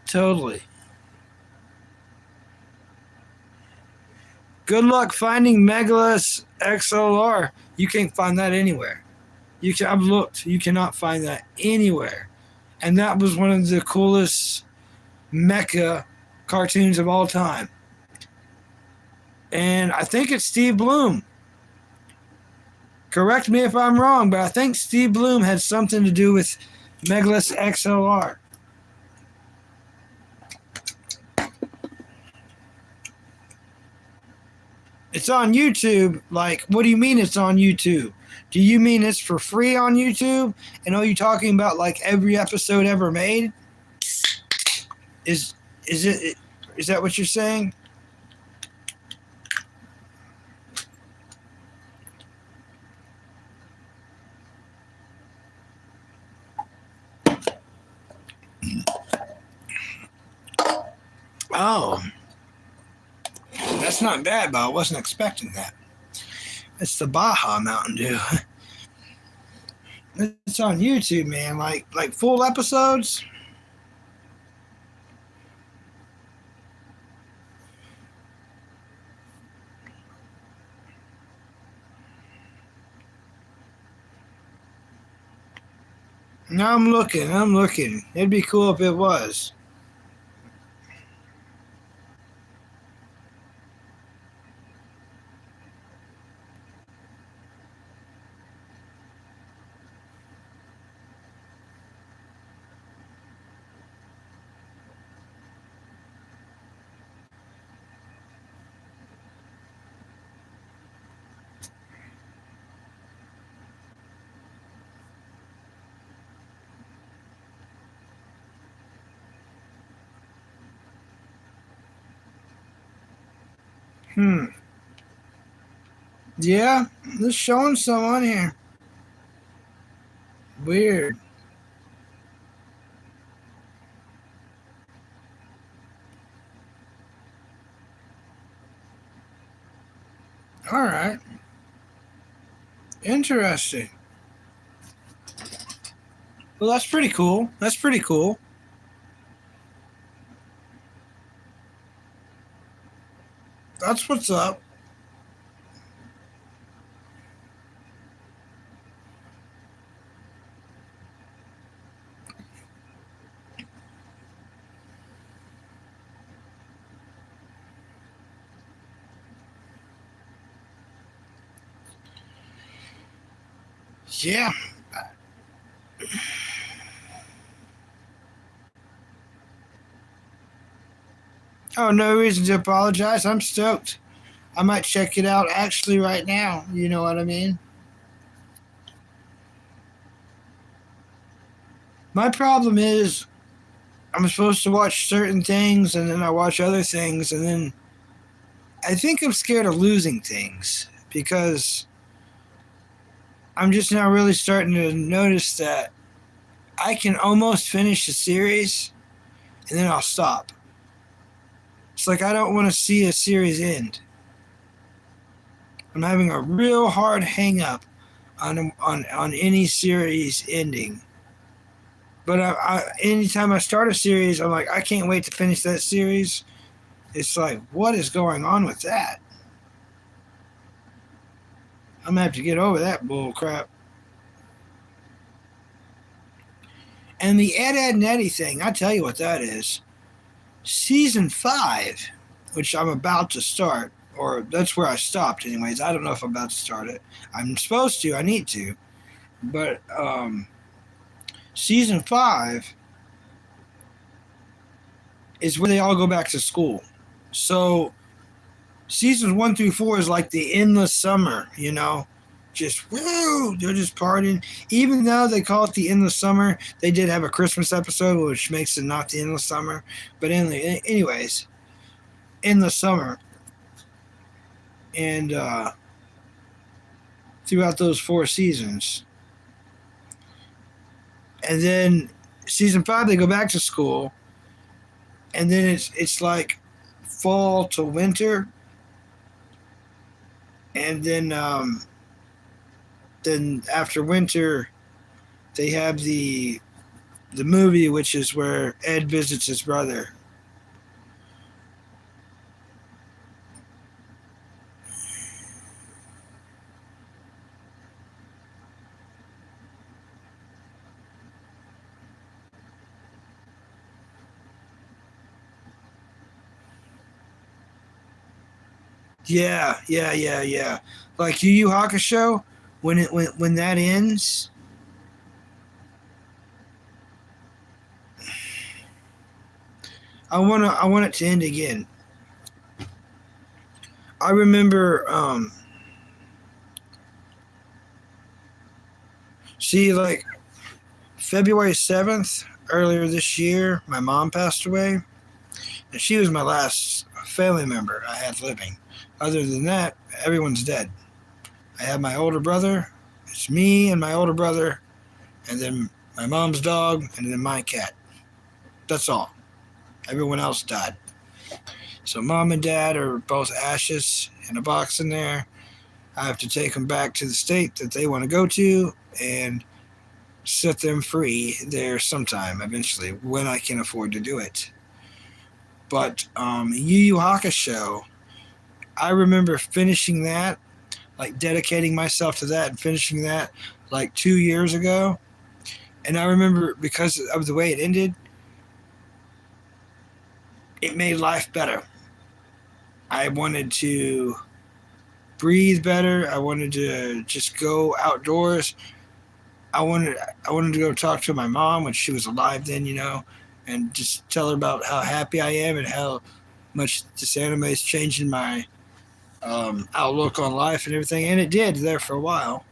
Totally. Good luck finding Megalus XLR. You can't find that anywhere. I've looked. You cannot find that anywhere. And that was one of the coolest mecha cartoons of all time. And I think it's Steve Bloom. Correct me if I'm wrong, but I think Steve Bloom had something to do with Megalus XLR. It's on YouTube. Like, what do you mean it's on YouTube? Do you mean it's for free on YouTube? And are you talking about like every episode ever made? Is that what you're saying? Oh, that's not bad, but I wasn't expecting that. It's the Baja Mountain Dew. It's on YouTube, man. Like full episodes. No, I'm looking. It'd be cool if it was. Hmm. Yeah, they're showing some on here. Weird. All right. Interesting. Well, that's pretty cool. That's pretty cool. That's what's up. Yeah. Oh, no reason to apologize. I'm stoked. I might check it out actually right now. You know what I mean? My problem is I'm supposed to watch certain things and then I watch other things and then I think I'm scared of losing things because I'm just now really starting to notice that I can almost finish a series and then I'll stop. It's like I don't want to see a series end. I'm having a real hard hang up on any series ending. But anytime I start a series, I'm like, I can't wait to finish that series. It's like, what is going on with that? I'm gonna have to get over that bull crap. And the Ed Netty thing, I tell you what that is. Season 5, which I'm about to start, or that's where I stopped anyways. I don't know if I'm about to start it. I'm supposed to, I need to. But season 5 is where they all go back to school. So seasons 1 through 4 is like the endless summer, just woo, they're just partying. Even though they call it the endless summer, they did have a Christmas episode, which makes it not the endless summer. But anyways, endless summer, and throughout those 4 seasons, and then season 5 they go back to school, and then it's like fall to winter, and then after winter they have the movie, which is where Ed visits his brother. Yeah. Like Yu Yu Hakusho, when that ends, I want it to end again. I remember, see, like February 7th, earlier this year, my mom passed away, and she was my last family member I had living. Other than that, everyone's dead. I have my older brother. It's me and my older brother, and then my mom's dog, and then my cat. That's all. Everyone else died. So mom and dad are both ashes in a box in there. I have to take them back to the state that they want to go to and set them free there sometime eventually when I can afford to do it. But Yu Yu Hakusho, I remember finishing that, like dedicating myself to that and finishing that like 2 years ago. And I remember because of the way it ended, it made life better. I wanted to breathe better. I wanted to just go outdoors. I wanted to go talk to my mom when she was alive then, and just tell her about how happy I am and how much this anime is changing my outlook on life and everything. And it did there for a while.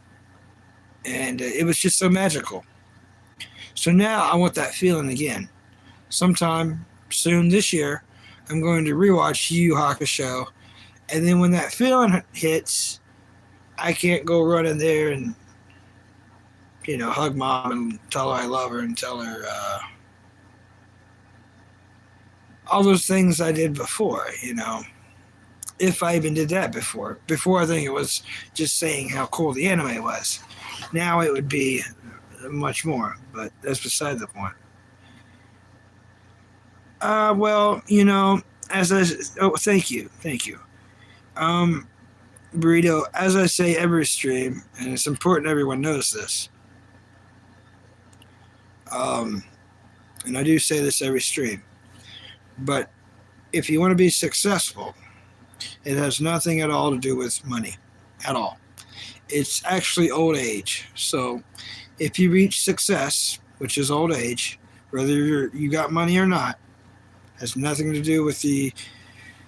And it was just so magical. So now I want that feeling again. Sometime soon this year, I'm going to rewatch Yu Yu Hakusho. And then when that feeling hits, I can't go run in there and, hug mom and tell her I love her and tell her all those things I did before, if I even did that before. Before, I think it was just saying how cool the anime was. Now it would be much more, but that's beside the point. Well, thank you. Um, Burrito, as I say every stream, and it's important everyone knows this, um, and I do say this every stream, but if you want to be successful, it has nothing at all to do with money, at all. It's actually old age. So if you reach success, which is old age, whether you got money or not, has nothing to do with the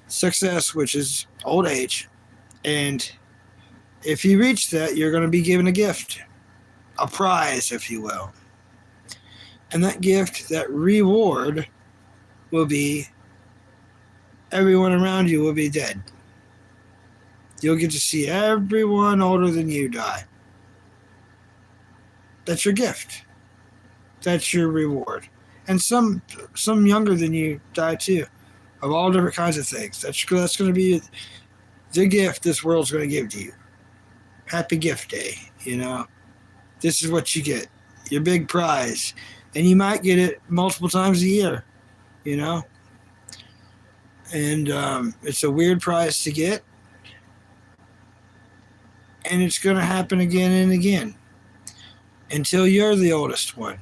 success, which is old age. And if you reach that, you're going to be given a gift, a prize, if you will. And that gift, that reward, will be everyone around you will be dead. You'll get to see everyone older than you die. That's your gift. That's your reward. And some younger than you die too, of all different kinds of things. That's going to be the gift this world's going to give to you. Happy gift day, This is what you get, your big prize. And you might get it multiple times a year, And it's a weird prize to get. And it's going to happen again and again until you're the oldest one.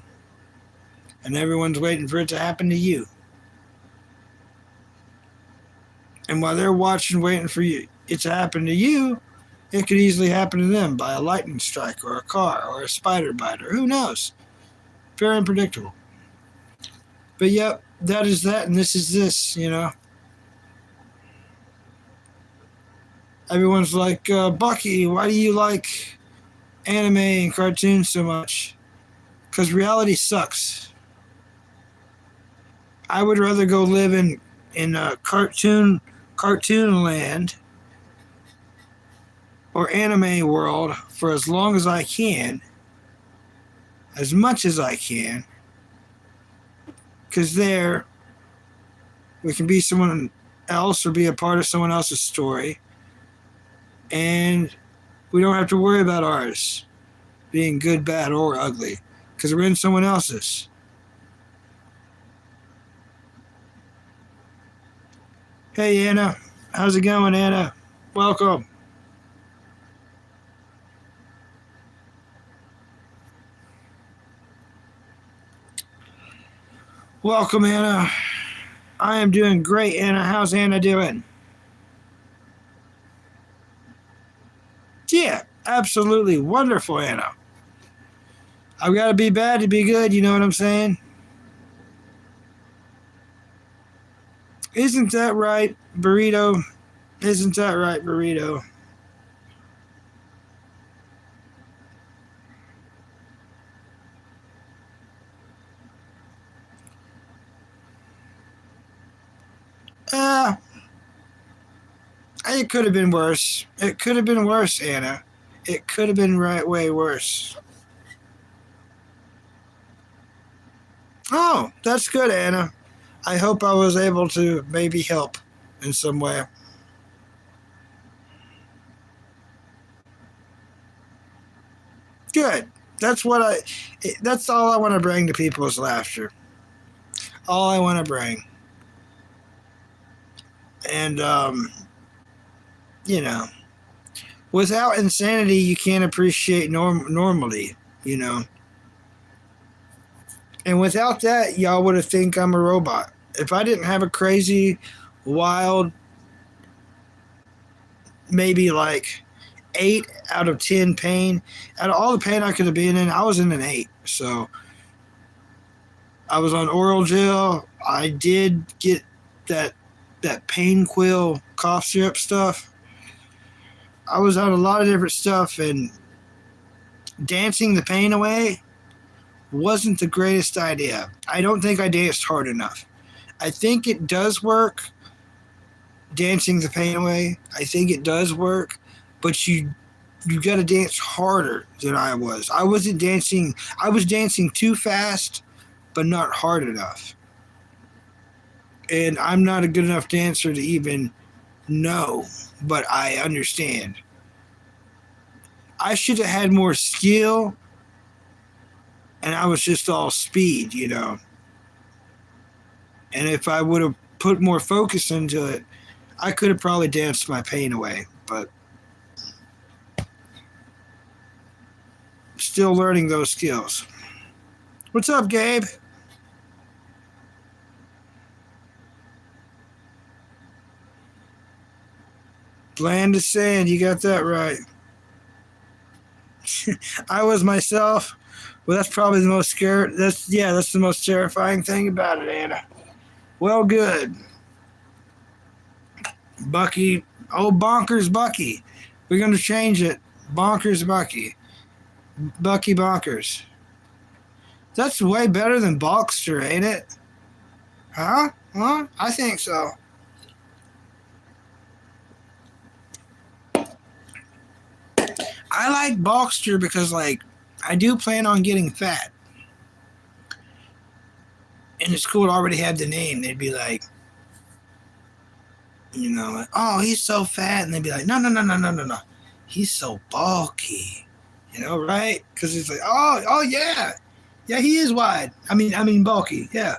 And everyone's waiting for it to happen to you. And while they're watching, waiting for it to happen to you, it could easily happen to them by a lightning strike or a car or a spider bite or who knows. Very unpredictable. But yep, that is that, and this is this. Everyone's like, Bucky, why do you like anime and cartoons so much? Because reality sucks. I would rather go live in a cartoon land or anime world for as long as I can, as much as I can, because there we can be someone else or be a part of someone else's story, and we don't have to worry about ours being good, bad, or ugly because we're in someone else's. Hey, Anna. How's it going, Anna? Welcome. Welcome, Anna. I am doing great, Anna. How's Anna doing? Yeah, absolutely wonderful, Anna. I've got to be bad to be good, you know what I'm saying? Isn't that right, Burrito? Isn't that right, Burrito? Uh, it could have been worse. It could have been worse, Anna. It could have been right way worse. Oh, that's good, Anna. I hope I was able to maybe help in some way. Good. That's what I. That's all I want to bring to people is laughter. All I want to bring. And you know, without insanity, you can't appreciate normality. You know, and without that, y'all would have think I'm a robot. If I didn't have a crazy, wild, maybe like 8 out of 10 pain, out of all the pain I could have been in, I was in an 8. So I was on oral gel. I did get that pain quill cough syrup stuff. I was on a lot of different stuff, and dancing the pain away wasn't the greatest idea. I don't think I danced hard enough. I think it does work, dancing the pain away. I think it does work, but you got to dance harder than I was. I wasn't dancing. I was dancing too fast, but not hard enough. And I'm not a good enough dancer to even know, but I understand. I should have had more skill, and I was just all speed, you know. And if I would have put more focus into it, I could have probably danced my pain away. But still learning those skills. What's up, Gabe? Bland as sand. You got that right. I was myself. Well, that's probably the most scared. That's the most terrifying thing about it, Anna. Well, good, Bucky. Oh, bonkers, Bucky. We're gonna change it. Bonkers, Bucky. Bucky bonkers. That's way better than Balkster, ain't it? Huh? Huh? I think so. I like Balkster because, like, I do plan on getting fat. And the school already had the name. They'd be like, like, oh, he's so fat. And they'd be like, no, no, no, no, no, no, no. He's so bulky. Right? Because it's like, oh, yeah. Yeah, he is wide. I mean, bulky. Yeah.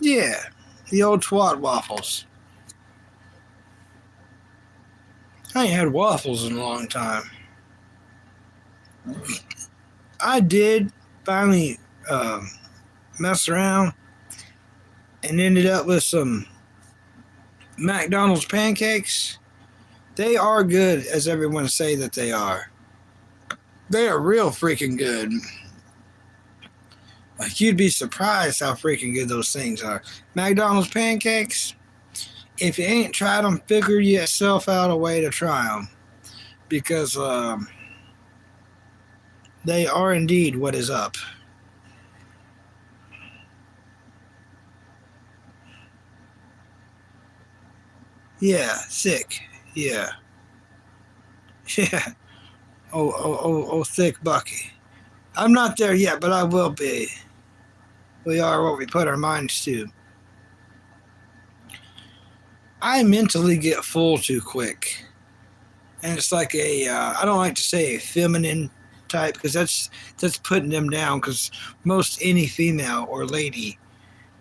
Yeah. The old twat waffles. I ain't had waffles in a long time. I did finally mess around and ended up with some McDonald's pancakes, they are good as everyone say that they are. They are real freaking good. Like you'd be surprised how freaking good those things are. McDonald's pancakes, if you ain't tried them, figure yourself out a way to try them because they are indeed what is up. Yeah, thick. Yeah, yeah. Oh, thick Bucky. I'm not there yet, but I will be. We are what we put our minds to. I mentally get full too quick. And it's like I don't like to say a feminine type because that's putting them down because most any female or lady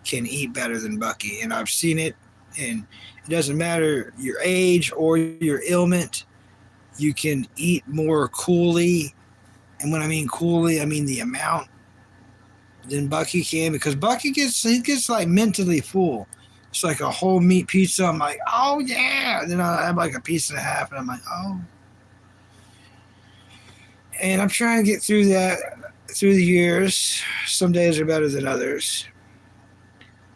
can eat better than Bucky. And I've seen it, and it doesn't matter your age or your ailment, you can eat more coolly. And when I mean coolly, I mean the amount than Bucky can because he gets like mentally full. It's like a whole meat pizza. I'm like, oh yeah. And then I have like a piece and a half, and I'm like, oh. And I'm trying to get through that through the years. Some days are better than others,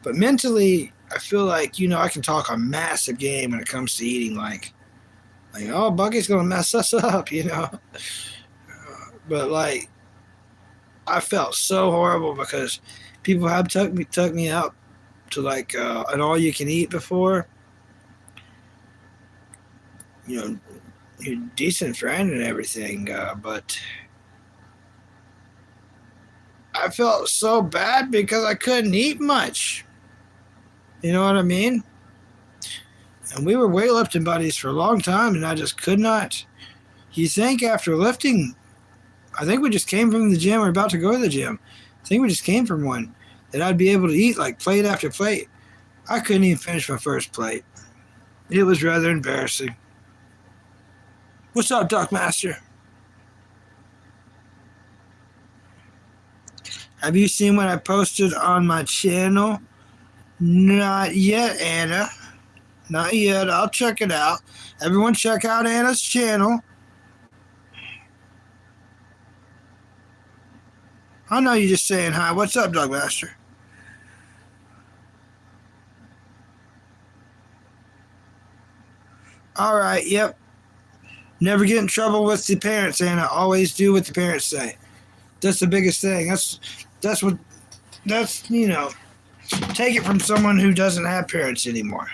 but mentally, I feel like I can talk a massive game when it comes to eating. Like oh, Bucky's gonna mess us up. But like, I felt so horrible because people have tucked me out to like an all you can eat before. You know, you're a decent friend and everything, but I felt so bad because I couldn't eat much. You know what I mean? And we were weightlifting buddies for a long time, and I just could not. You think after lifting, I think we just came from the gym or about to go to the gym. I think we just came from one that I'd be able to eat like plate after plate. I couldn't even finish my first plate. It was rather embarrassing. What's up, Duck Master? Have you seen what I posted on my channel? Not yet, Anna. Not yet. I'll check it out. Everyone check out Anna's channel. I know you're just saying hi. What's up, Doug Master? All right, yep. Never get in trouble with the parents, Anna. Always do what the parents say. That's the biggest thing. That's what take it from someone who doesn't have parents anymore.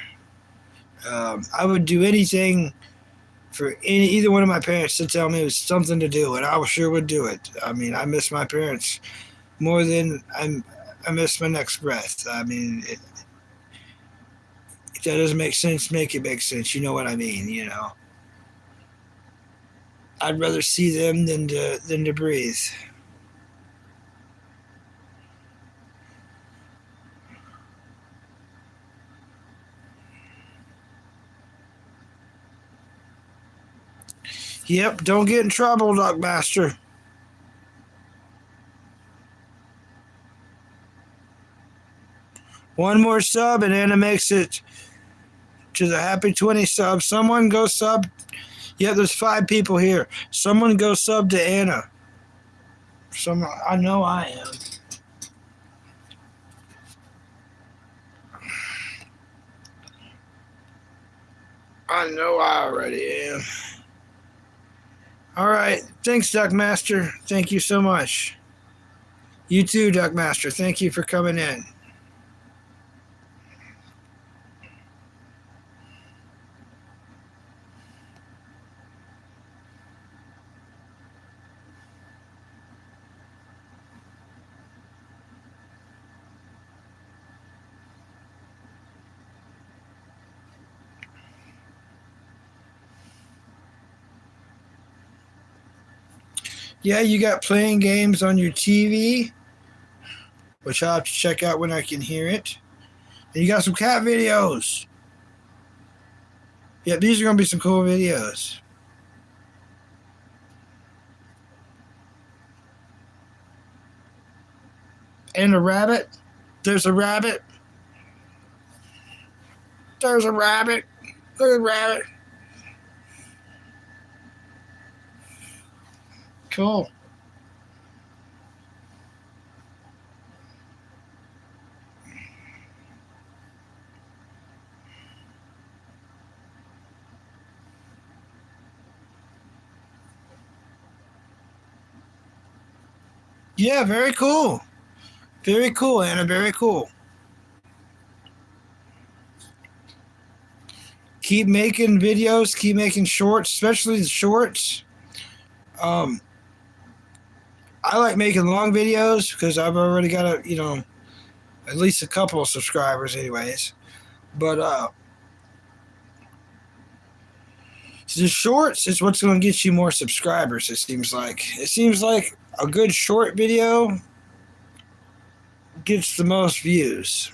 I would do anything for either one of my parents to tell me it was something to do, and I sure would do it. I mean, I miss my parents more than I miss my next breath. I mean, if that doesn't make sense, make it make sense. You know what I mean? I'd rather see them than to breathe. Yep, don't get in trouble, Doc Master. One more sub and Anna makes it to the happy 20 sub. Someone go sub. Yeah, there's 5 people here. Someone go sub to Anna. I know I am. I know I already am. All right. Thanks, Duck Master. Thank you so much. You too, Duck Master. Thank you for coming in. Yeah, you got playing games on your TV, which I'll have to check out when I can hear it. And you got some cat videos. Yeah, these are going to be some cool videos. And a rabbit. There's a rabbit. There's a rabbit. Look at the rabbit. Cool. Yeah, very cool. Very cool, Anna. Very cool. Keep making videos. Keep making shorts, especially the shorts. Um, I like making long videos because I've already got at least a couple of subscribers, anyways. But the shorts is what's going to get you more subscribers. It seems like. It seems like a good short video gets the most views.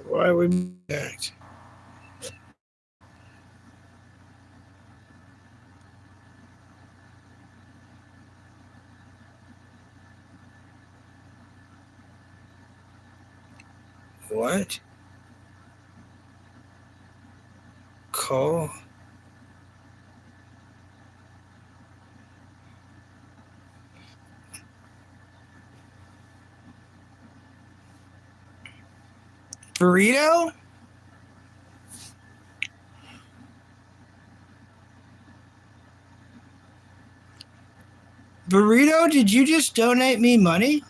Why would we act? What? Call? Burrito? Burrito, did you just donate me money?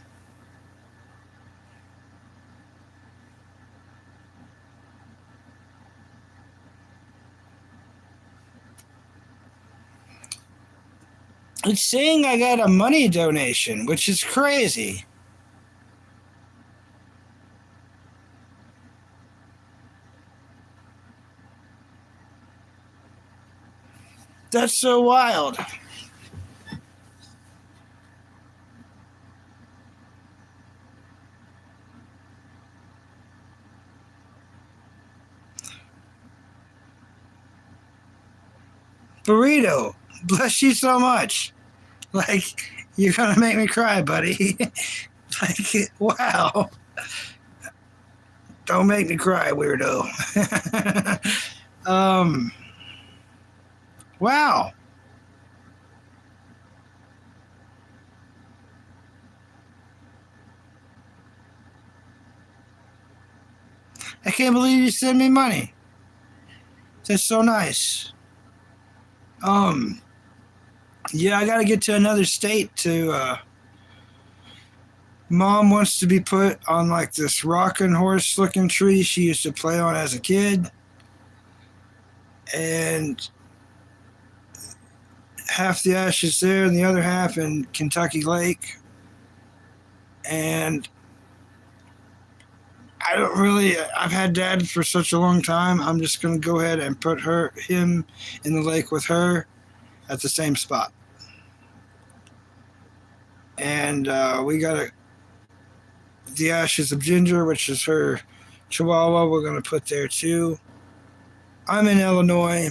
It's saying I got a money donation, which is crazy. That's so wild. Burrito, bless you so much. Like, you're gonna make me cry, buddy. Like, wow. Don't make me cry, weirdo. um, wow. I can't believe you sent me money. That's so nice. Um, yeah, I gotta get to another state to, Mom wants to be put on like this rocking horse looking tree she used to play on as a kid. And half the ashes there and the other half in Kentucky Lake. And I don't really, I've had dad for such a long time. I'm just going to go ahead and put him in the lake with her at the same spot. And we got the ashes of Ginger, which is her chihuahua, we're going to put there too. I'm in Illinois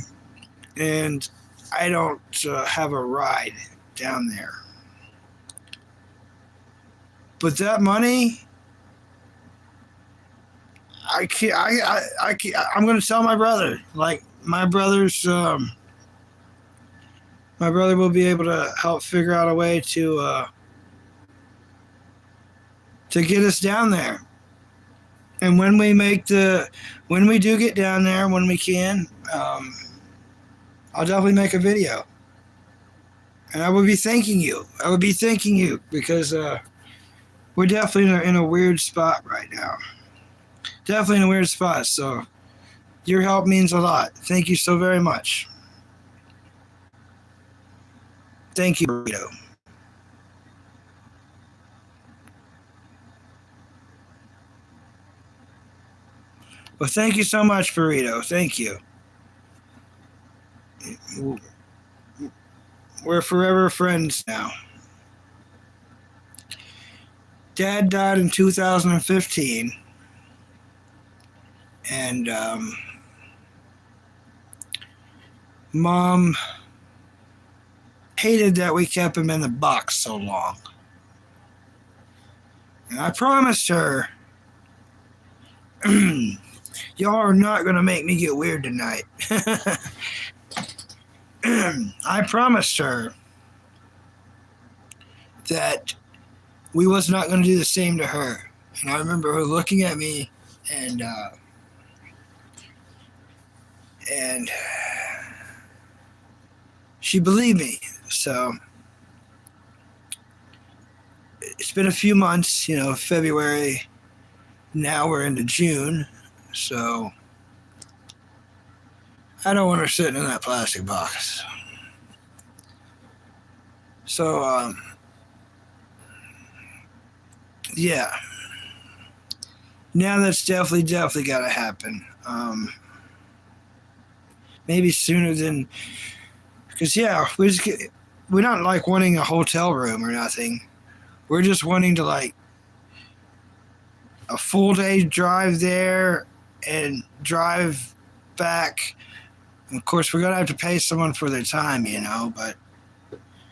and I don't have a ride down there. But that money, I can't. I can't, I'm going to tell my brother. Like my brother will be able to help figure out a way to get us down there. And when we do get down there, when we can, I'll definitely make a video. And I would be thanking you. I would be thanking you because we're definitely in a weird spot right now. Definitely in a weird spot. So your help means a lot. Thank you so very much. Thank you, Burrito. Well, thank you so much, Burrito. Thank you. We're forever friends now. Dad died in 2015, and Mom hated that we kept him in the box so long. And I promised her, y'all are not going to make me get weird tonight. I promised her that we was not going to do the same to her. And I remember her looking at me and and she believed me. So it's been a few months, February. Now we're into June. So I don't want her sitting in that plastic box. So, yeah. Now that's definitely got to happen. Maybe sooner than, because we're not like wanting a hotel room or nothing. We're just wanting to like a full day drive there and drive back. And of course, we're gonna have to pay someone for their time, but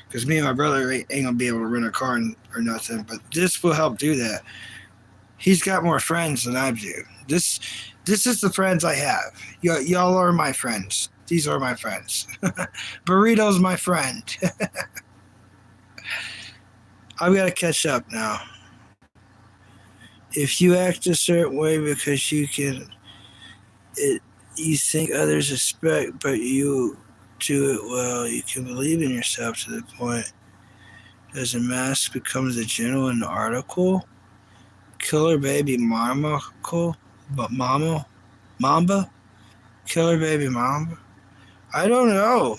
because me and my brother ain't gonna be able to rent a car or nothing. But this will help do that. He's got more friends than I do. This is the friends I have. Y'all are my friends. These are my friends. Burrito's my friend. I've got to catch up now. If you act a certain way because you think others expect, but you do it well, you can believe in yourself to the point. Does a mask becomes a genuine article? Killer baby mama? Mamba? Killer baby mamba? I don't know.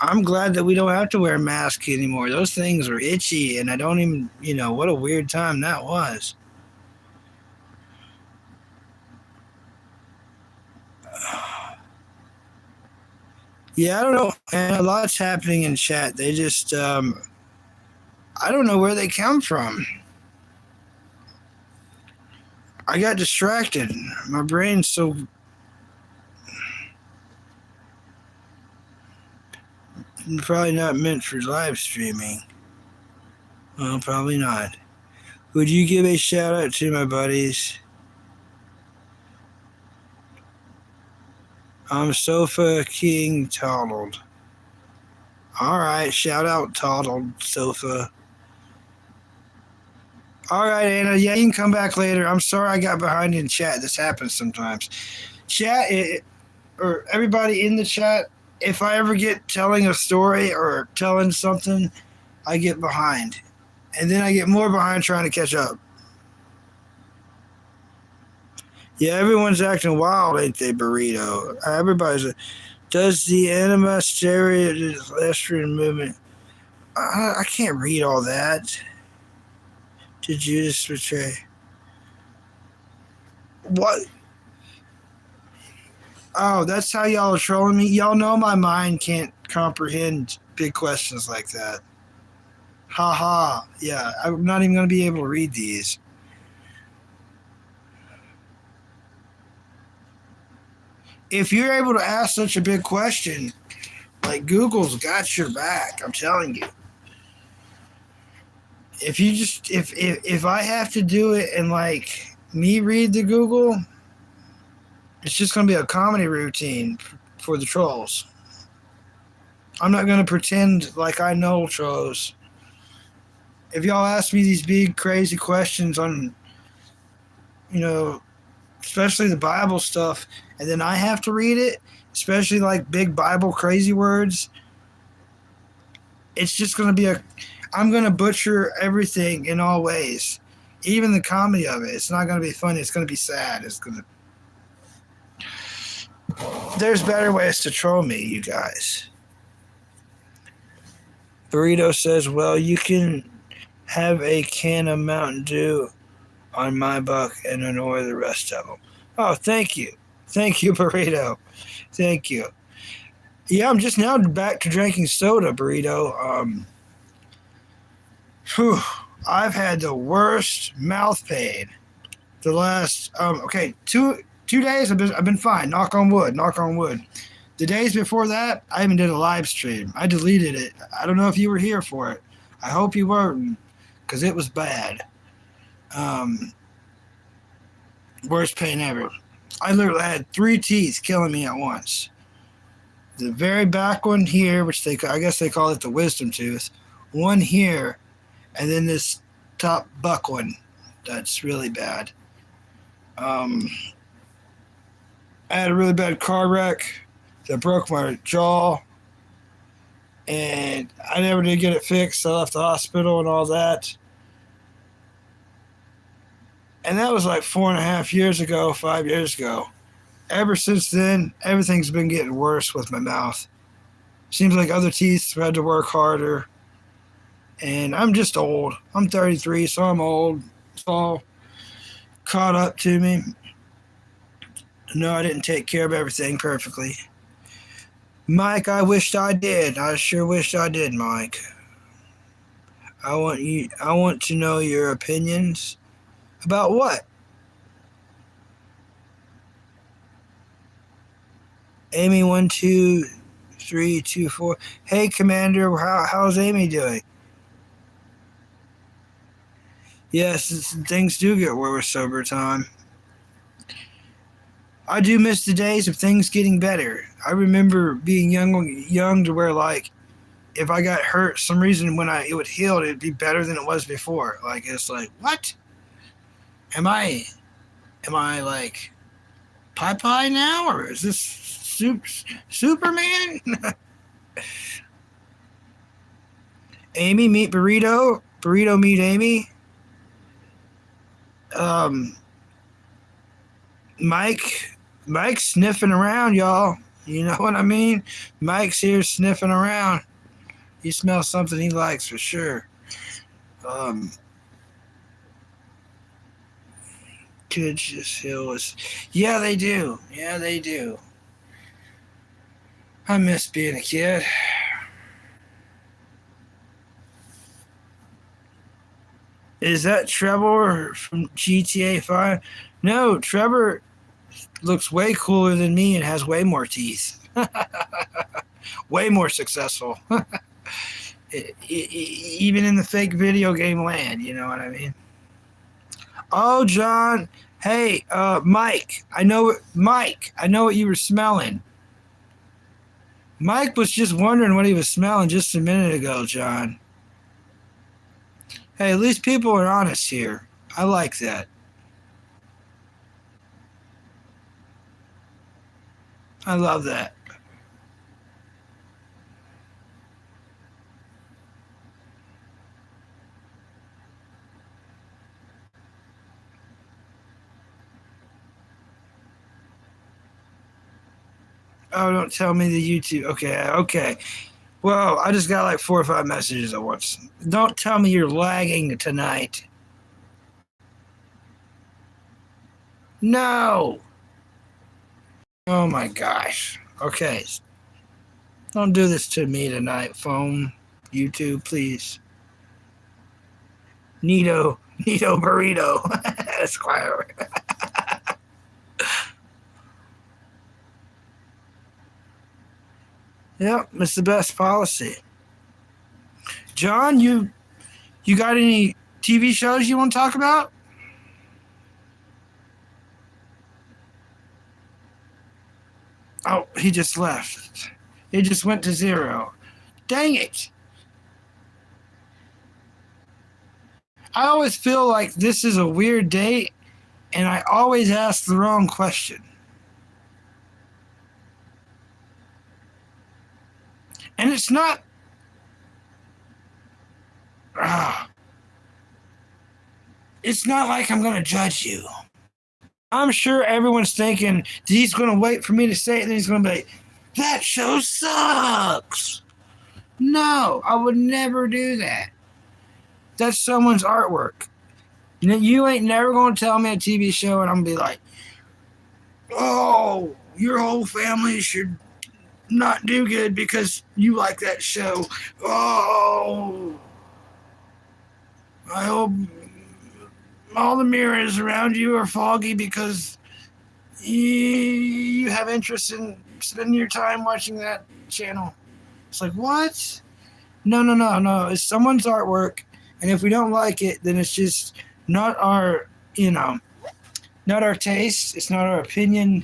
I'm glad that we don't have to wear masks anymore. Those things are itchy, and I don't even, what a weird time that was. Yeah, I don't know. And a lot's happening in chat. They just, I don't know where they come from. I got distracted. My brain's so probably not meant for live streaming. Well, probably not. Would you give a shout out to my buddies? I'm Sofa King Toddled. Alright, shout out Toddled Sofa. Alright, Anna. Yeah, you can come back later. I'm sorry I got behind in chat. This happens sometimes. Chat, or everybody in the chat, if I ever get telling a story or telling something, I get behind. And then I get more behind trying to catch up. Yeah, everyone's acting wild, ain't they, Burrito? Does the anima stereotypical movement? I can't read all that. Did Judas betray? What? Oh, that's how y'all are trolling me? Y'all know my mind can't comprehend big questions like that. Ha ha. Yeah, I'm not even going to be able to read these. If you're able to ask such a big question, like Google's got your back, I'm telling you. If I have to do it and like me read the Google, it's just going to be a comedy routine for the trolls. I'm not going to pretend like I know trolls. If y'all ask me these big crazy questions on, especially the Bible stuff, and then I have to read it, especially like big Bible crazy words, it's just going to be I'm going to butcher everything in all ways. Even the comedy of it. It's not going to be funny. It's going to be sad. There's better ways to troll me, you guys. Burrito says, well, you can have a can of Mountain Dew on my buck and annoy the rest of them. Oh, thank you. Thank you, Burrito. Thank you. Yeah, I'm just now back to drinking soda, Burrito. I've had the worst mouth pain the last, 2 2 days I've been fine. Knock on wood. Knock on wood. The days before that, I even did a live stream. I deleted it. I don't know if you were here for it. I hope you weren't, because it was bad. Um, Worst pain ever. I literally had 3 teeth killing me at once. The very back one here, which I guess they call it the wisdom tooth. One here, and then this top buck one. That's really bad. I had a really bad car wreck that broke my jaw, and I never did get it fixed. I left the hospital and all that. And that was like 4.5 years ago, 5 years ago. Ever since then, everything's been getting worse with my mouth. Seems like other teeth have had to work harder. And I'm just old. I'm 33, so I'm old. It's all caught up to me. No, I didn't take care of everything perfectly. Mike, I wished I did. I sure wished I did, Mike. I want to know your opinions. About what? Amy 12324. Hey, Commander, how's Amy doing? Yes, things do get worse over time. I do miss the days of things getting better. I remember being young to where, like, if I got hurt some reason when it would heal, it'd be better than it was before. Like, it's like, what? Am I like Popeye now, or is this Superman? Amy meet Burrito. Burrito meet Amy. Mike's sniffing around, y'all. You know what I mean? Mike's here sniffing around. He smells something he likes for sure. Kids just heal us. Yeah, they do. Yeah, they do. I miss being a kid. Is that Trevor from GTA 5? No, Trevor looks way cooler than me and has way more teeth. Way more successful. Even in the fake video game land, you know what I mean? Oh, John. Hey, Mike. I know what you were smelling. Mike was just wondering what he was smelling just a minute ago, John. Hey, at least people are honest here. I like that. I love that. Oh, don't tell me the YouTube. Okay. Well, I just got like 4 or 5 messages at once. Don't tell me you're lagging tonight. No. Oh my gosh. Okay. Don't do this to me tonight, phone, YouTube, please. Nito Burrito. Esquire. Yep, it's the best policy. John, you got any TV shows you want to talk about? Oh, he just left. He just went to 0. Dang it. I always feel like this is a weird date, and I always ask the wrong question. And it's not... it's not like I'm going to judge you. I'm sure everyone's thinking he's going to wait for me to say it, and then he's going to be like, that show sucks. No, I would never do that. That's someone's artwork. You ain't never going to tell me a TV show, and I'm going to be like, oh, your whole family should not do good because you like that show. Oh, I hope all the mirrors around you are foggy because you have interest in spending your time watching that channel. It's like, what? No, no, no, no. It's someone's artwork, and if we don't like it, then it's just not our, not our taste. It's not our opinion,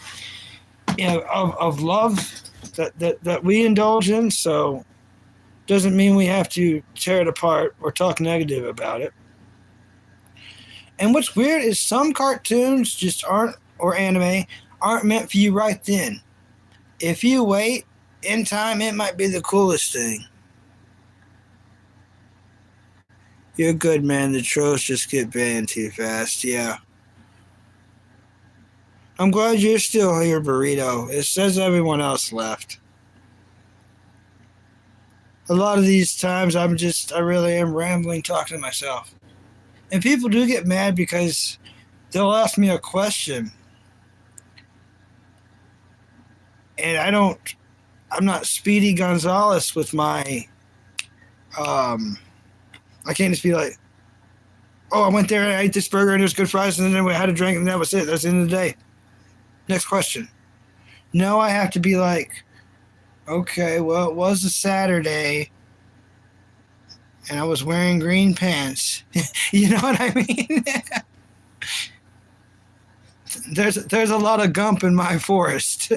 of love that we indulge in. So, doesn't mean we have to tear it apart or talk negative about it. And what's weird is some cartoons just aren't, or anime, aren't meant for you right then. If you wait in time, it might be the coolest thing. You're good, man. The trolls just get banned too fast. Yeah. I'm glad you're still here, Burrito. It says everyone else left. A lot of these times, I really am rambling, talking to myself. And people do get mad because they'll ask me a question. And I'm not Speedy Gonzalez with my, I can't just be like, oh, I went there and I ate this burger and it was good fries and then we had a drink and that was it. That's the end of the day. Next question. No, I have to be like, okay, well, it was a Saturday and I was wearing green pants. You know what I mean? There's a lot of gump in my forest.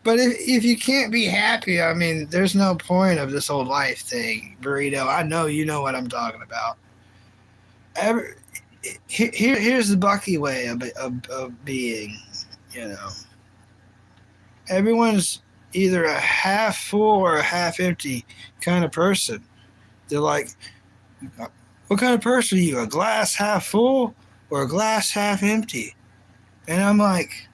But if you can't be happy, I mean, there's no point of this whole life thing, Burrito. I know you know what I'm talking about. Here's the Bucky way of being, you know. Everyone's either a half full or a half empty kind of person. They're like, what kind of person are you? A glass half full or a glass half empty? And I'm like,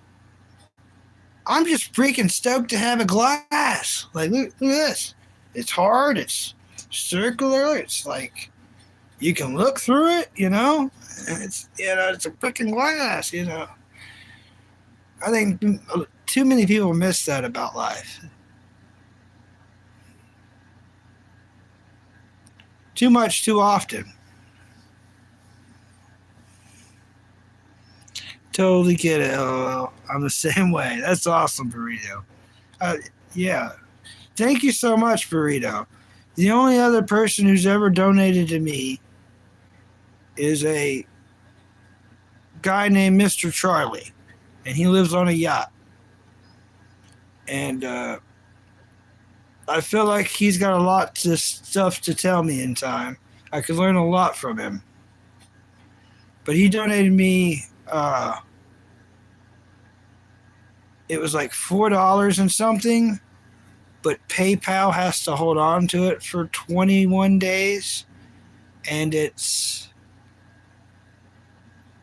I'm just freaking stoked to have a glass. Like, look at this. It's hard. It's circular. It's like you can look through it, you know. It's it's a freaking glass, you know. I think too many people miss that about life. Too much, too often. Totally get it. Oh, I'm the same way. That's awesome, Burrito. Uh, yeah. Thank you so much, Burrito. The only other person who's ever donated to me is a guy named Mr. Charlie, and he lives on a yacht. And I feel like he's got a lot of stuff to tell me in time. I could learn a lot from him. But he donated me, it was like $4 and something, but PayPal has to hold on to it for 21 days, and it's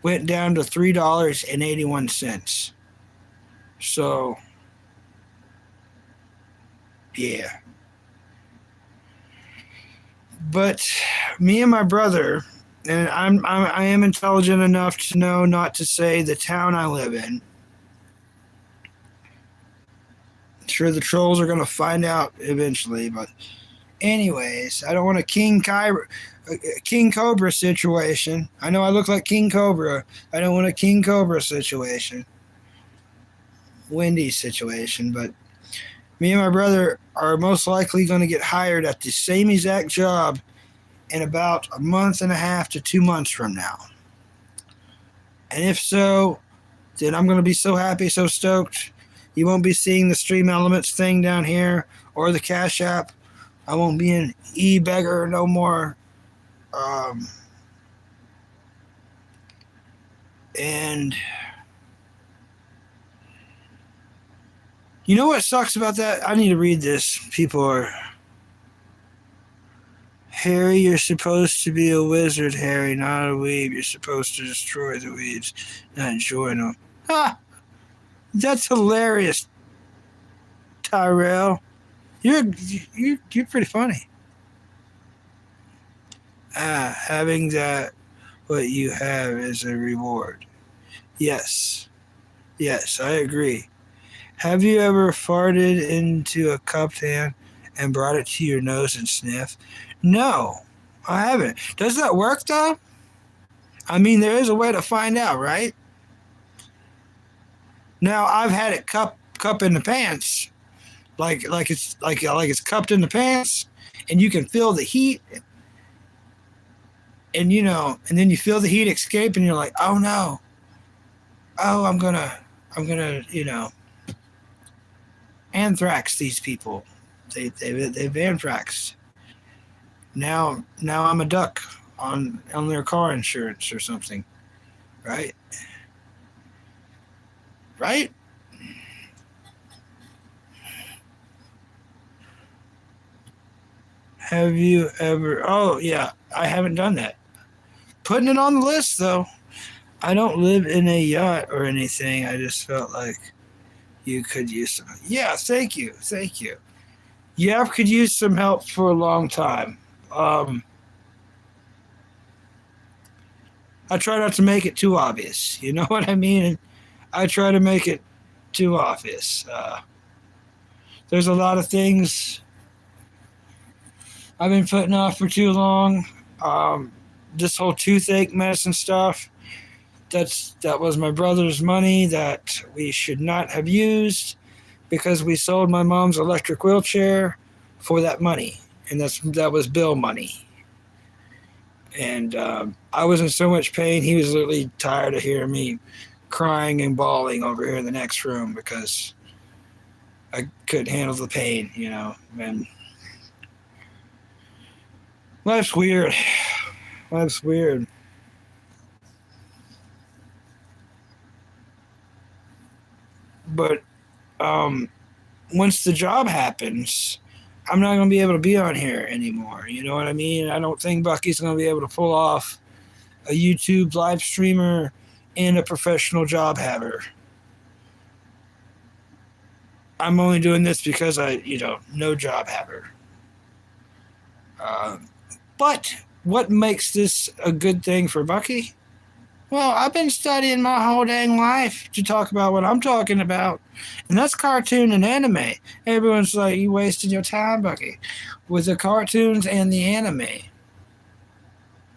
went down to $3.81. So, yeah. But me and my brother, and I am intelligent enough to know not to say the town I live in. Sure, the trolls are going to find out eventually, but anyways, I don't want a King Cobra situation. I know I look like King Cobra. I don't want a King Cobra situation. Wendy situation, but me and my brother are most likely going to get hired at the same exact job in about a month and a half to 2 months from now. And if so, then I'm going to be so happy, so stoked. You won't be seeing the Stream Elements thing down here or the Cash App. I won't be an e-beggar no more. And you know what sucks about that? I need to read this. People are... Harry, you're supposed to be a wizard, Harry, not a weeb. You're supposed to destroy the weebs, not join them. Ha! That's hilarious, Tyrell. You're pretty funny. Having that what you have is a reward. Yes, I agree. Have you ever farted into a cupped hand and brought it to your nose and sniff? No, I haven't. Does that work though? I mean, there is a way to find out, right? Now, I've had it cup in the pants, like it's cupped in the pants, and you can feel the heat, and and then you feel the heat escape, and you're like, oh no, oh I'm gonna anthrax these people. They've anthraxed. Now I'm a duck on their car insurance or something, right? Right? Have you ever? Oh yeah, I haven't done that. Putting it on the list though. I don't live in a yacht or anything. I just felt like you could use some. Yeah, thank you. Yeah, I could use some help for a long time. Um, I try not to make it too obvious. You know what I mean? And I try to make it too obvious. There's a lot of things I've been putting off for too long. This whole toothache medicine stuff. That was my brother's money that we should not have used because we sold my mom's electric wheelchair for that money, and that was bill money. And I was in so much pain. He was literally tired of hearing me crying and bawling over here in the next room because I couldn't handle the pain, And life's weird. Life's weird. But once the job happens, I'm not going to be able to be on here anymore. You know what I mean? I don't think Bucky's going to be able to pull off a YouTube live streamer and a professional job haver. I'm only doing this because no job haver. But what makes this a good thing for Bucky? Well, I've been studying my whole dang life to talk about what I'm talking about, and that's cartoon and anime. Everyone's like, you wasting your time, Bucky, with the cartoons and the anime.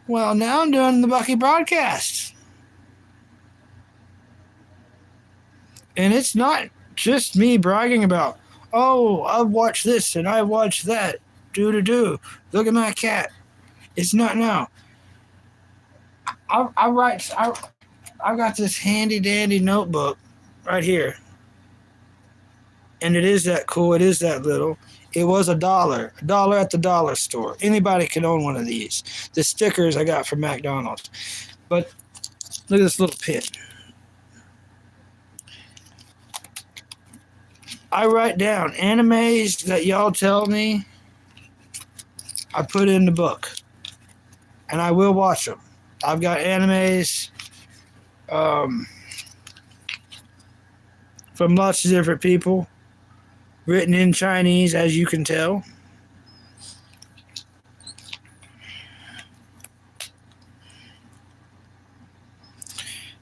Well, now I'm doing the Bucky broadcast. And it's not just me bragging about, oh, I've watched this and I watched that. Do. Look at my cat. It's not now. I've got this handy dandy notebook right here. And it is that cool. It is that little. It was $1 at the dollar store. Anybody can own one of these. The stickers I got from McDonald's. But look at this little pin. I write down animes that y'all tell me. I put in the book. And I will watch them. I've got animes from lots of different people, written in Chinese, as you can tell.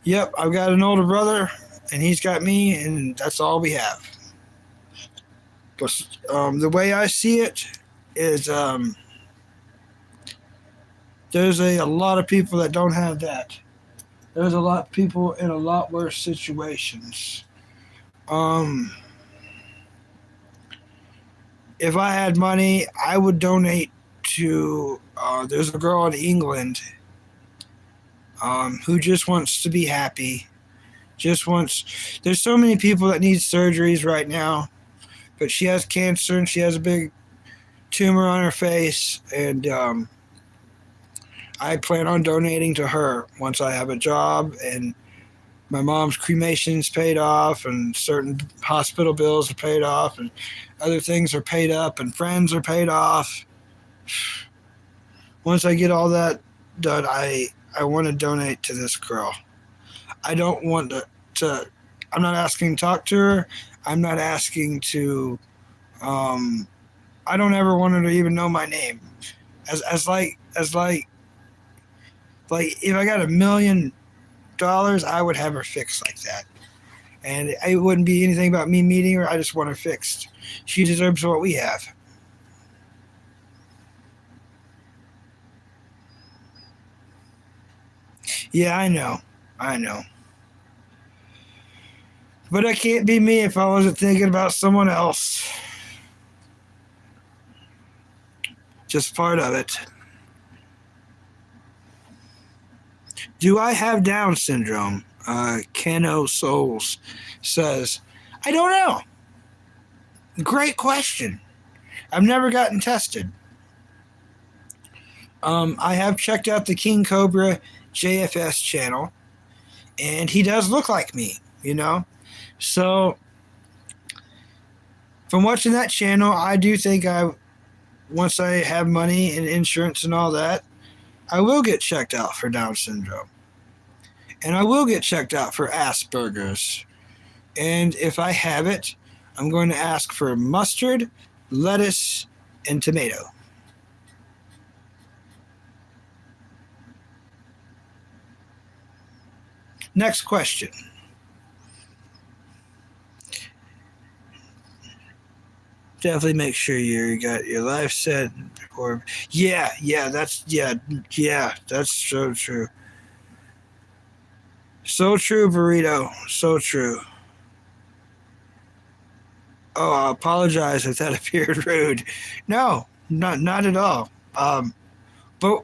Yep, I've got an older brother, and he's got me, and that's all we have. But the way I see it is there's a lot of people that don't have that. There's a lot of people in a lot worse situations. If I had money, I would donate to. There's a girl in England who just wants to be happy. There's so many people that need surgeries right now, but she has cancer and she has a big tumor on her face, and I plan on donating to her once I have a job and my mom's cremation's paid off and certain hospital bills are paid off and other things are paid up and friends are paid off. Once I get all that done, I want to donate to this girl. I don't want to I'm not asking to talk to her. I'm not asking to I don't ever want her to even know my name. As like if I got $1,000,000, I would have her fixed like that. And it wouldn't be anything about me meeting her. I just want her fixed. She deserves what we have. Yeah, I know. I know. But that can't be me if I wasn't thinking about someone else. Just part of it. Do I have Down syndrome? Keno Souls says, I don't know. Great question. I've never gotten tested. I have checked out the King Cobra JFS channel, and he does look like me, you know? So, from watching that channel, I do think once I have money and insurance and all that, I will get checked out for Down syndrome. And I will get checked out for Asperger's. And if I have it, I'm going to ask for mustard, lettuce, and tomato. Next question. Definitely make sure you got your life set. Or that's so true. So true, burrito. So true. Oh, I apologize if that appeared rude. No, not at all. But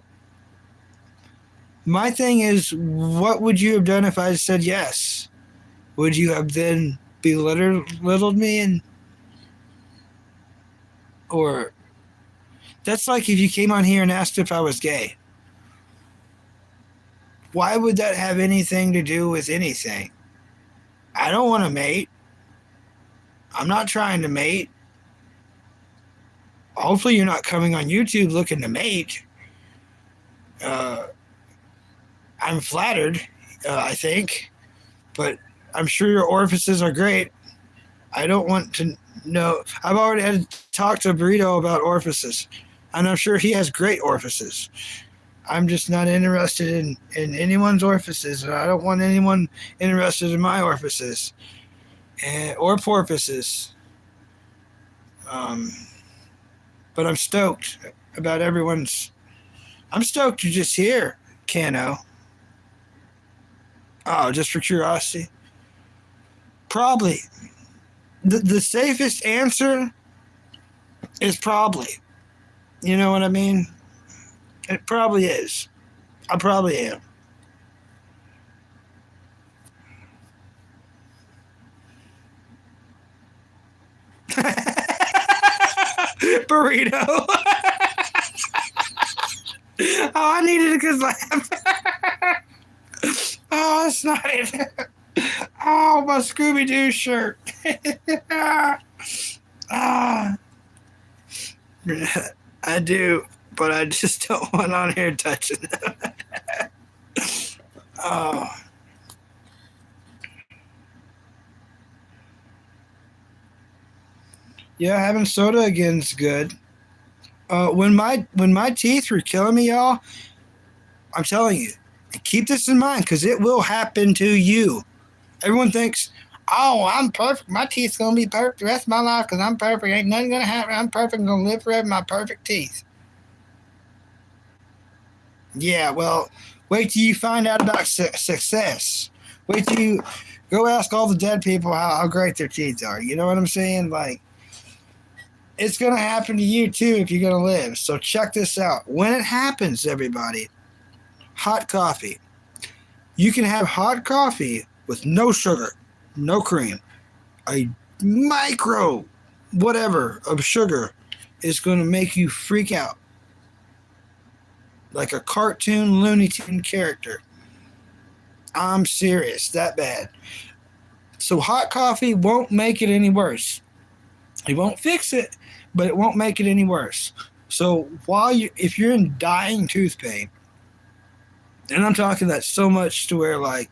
my thing is, what would you have done if I said yes? Would you have then belittled me or that's like if you came on here and asked if I was gay. Why would that have anything to do with anything? I don't want to mate. I'm not trying to mate. Hopefully you're not coming on YouTube looking to mate. I'm flattered, I think, but I'm sure your orifices are great. I don't want to know. I've already had to talk to Burrito about orifices, and I'm sure he has great orifices. I'm just not interested in anyone's orifices, and I don't want anyone interested in my orifices or porpoises. But I'm stoked about everyone's. I'm stoked you're just here, Cano. Oh, just for curiosity. Probably. The safest answer is probably. You know what I mean? It probably is. I probably am. Burrito. Oh, I needed a good laugh. Oh, it's not it. Oh, my Scooby Doo shirt. Ah, I do, but I just don't want on here touching them. Oh. Yeah, having soda again is good. When my teeth were killing me, y'all, I'm telling you, keep this in mind because it will happen to you. Everyone thinks, oh, I'm perfect. My teeth's going to be perfect the rest of my life because I'm perfect. Ain't nothing going to happen. I'm perfect. I'm going to live forever with my perfect teeth. Yeah, well, wait till you find out about success. Wait till you go ask all the dead people how great their teeth are. You know what I'm saying? Like, it's going to happen to you too if you're going to live. So check this out. When it happens, everybody, hot coffee. You can have hot coffee with no sugar, no cream. A micro whatever of sugar is going to make you freak out. Like a cartoon Looney Tune character. I'm serious, that bad. So hot coffee won't make it any worse. It won't fix it, but it won't make it any worse. So if you're in dying tooth pain, and I'm talking that so much to where like,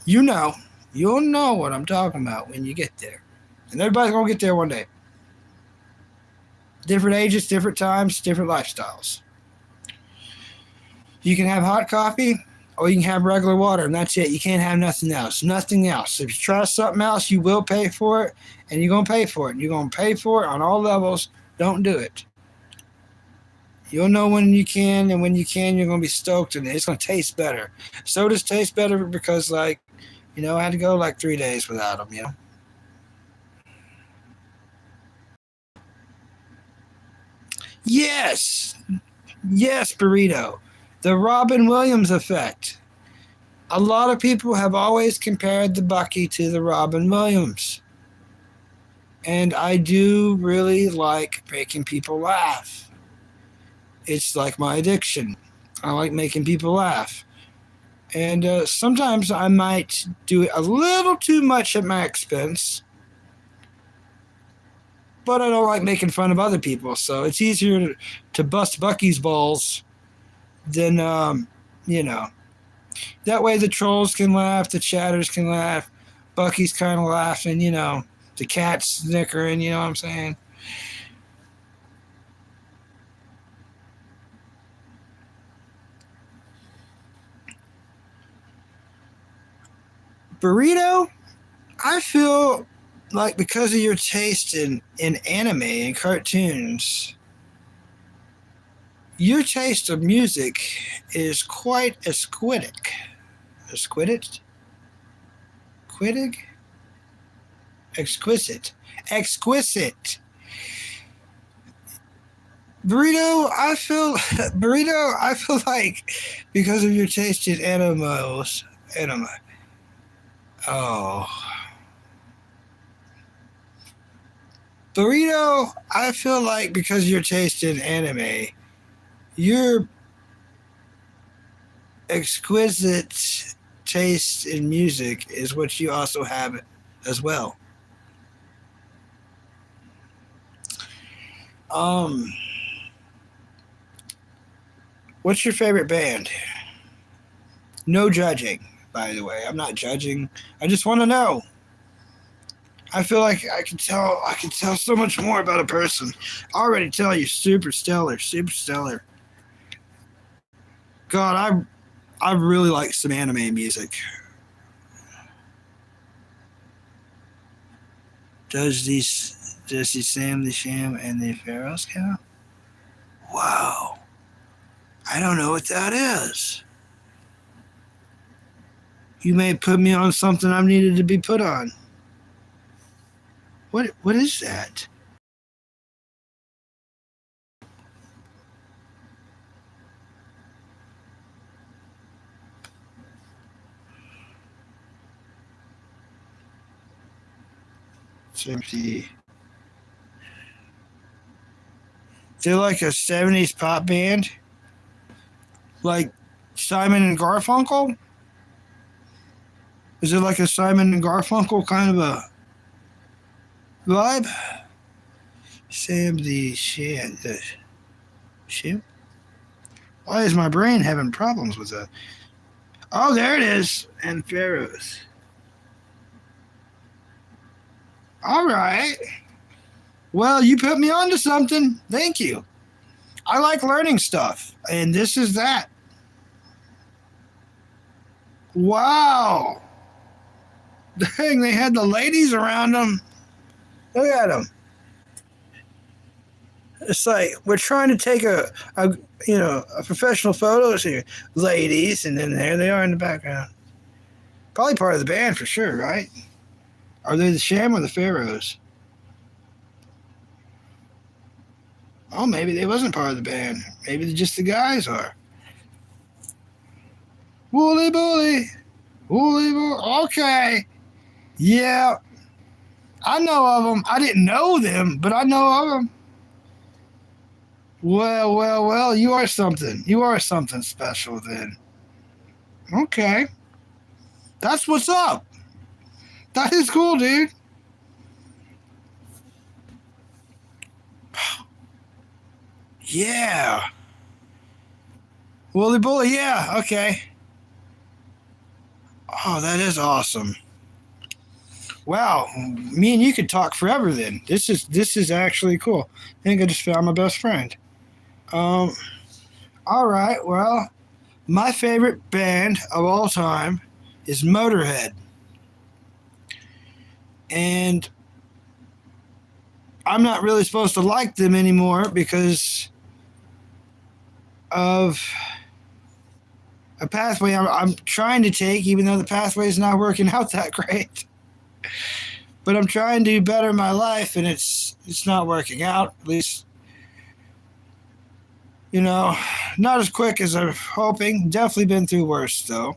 you'll know what I'm talking about when you get there. And everybody's going to get there one day. Different ages, different times, different lifestyles. You can have hot coffee or you can have regular water, and that's it. You can't have nothing else. Nothing else. If you try something else, you will pay for it, and you're going to pay for it. You're going to pay for it on all levels. Don't do it. You'll know when you can, and when you can, you're gonna be stoked, and it's gonna taste better. Sodas taste better because, like, I had to go like 3 days without them. Yes, yes, burrito. The Robin Williams effect. A lot of people have always compared the Bucky to the Robin Williams, and I do really like making people laugh. It's like my addiction. I like making people laugh. And sometimes I might do it a little too much at my expense, but I don't like making fun of other people. So it's easier to bust Bucky's balls than, you know. That way the trolls can laugh, the chatters can laugh, Bucky's kind of laughing, the cat's snickering, you know what I'm saying? Burrito, I feel like because of your taste in anime and cartoons, your taste of music is quite exquisite. Exquisite? Quittig? Exquisite. Exquisite. Burrito, I feel like because of your taste in anime. Oh. Burrito, I feel like because of your taste in anime, your exquisite taste in music is what you also have as well. Um, what's your favorite band? No judging, by the way. I'm not judging. I just want to know. I feel like I can tell so much more about a person. I already tell you super stellar, super stellar. God, I really like some anime music. Does the Sam the Sham and the Pharaohs count? Wow. I don't know what that is. You may put me on something I needed to be put on. What is that? Simply, they're like a '70s pop band, like Simon and Garfunkel. Is it like a Simon and Garfunkel kind of a vibe? Sam the Sham. The Sham? Why is my brain having problems with that? Oh, there it is. And Pharaohs. All right. Well, you put me onto something. Thank you. I like learning stuff, and this is that. Wow. Dang, they had the ladies around them. Look at them. It's like we're trying to take a professional photos here, ladies, and then there they are in the background. Probably part of the band for sure, right? Are they the Sham or the Pharaohs? Oh, maybe they wasn't part of the band. Maybe just the guys are. Wooly bully, wooly bully. Okay, yeah, I know of them. I didn't know them, but I know of them. Well, well, well. You are something. You are something special then. Okay, that's what's up. That is cool, dude. Yeah. Wooly bully. Yeah. Okay. Oh, that is awesome. Wow, me and you could talk forever. Then this is actually cool. I think I just found my best friend. Um. All right. Well, my favorite band of all time is Motorhead, and I'm not really supposed to like them anymore because of a pathway I'm trying to take, even though the pathway is not working out that great. But I'm trying to better my life, and it's not working out. At least, not as quick as I'm hoping. Definitely been through worse, though.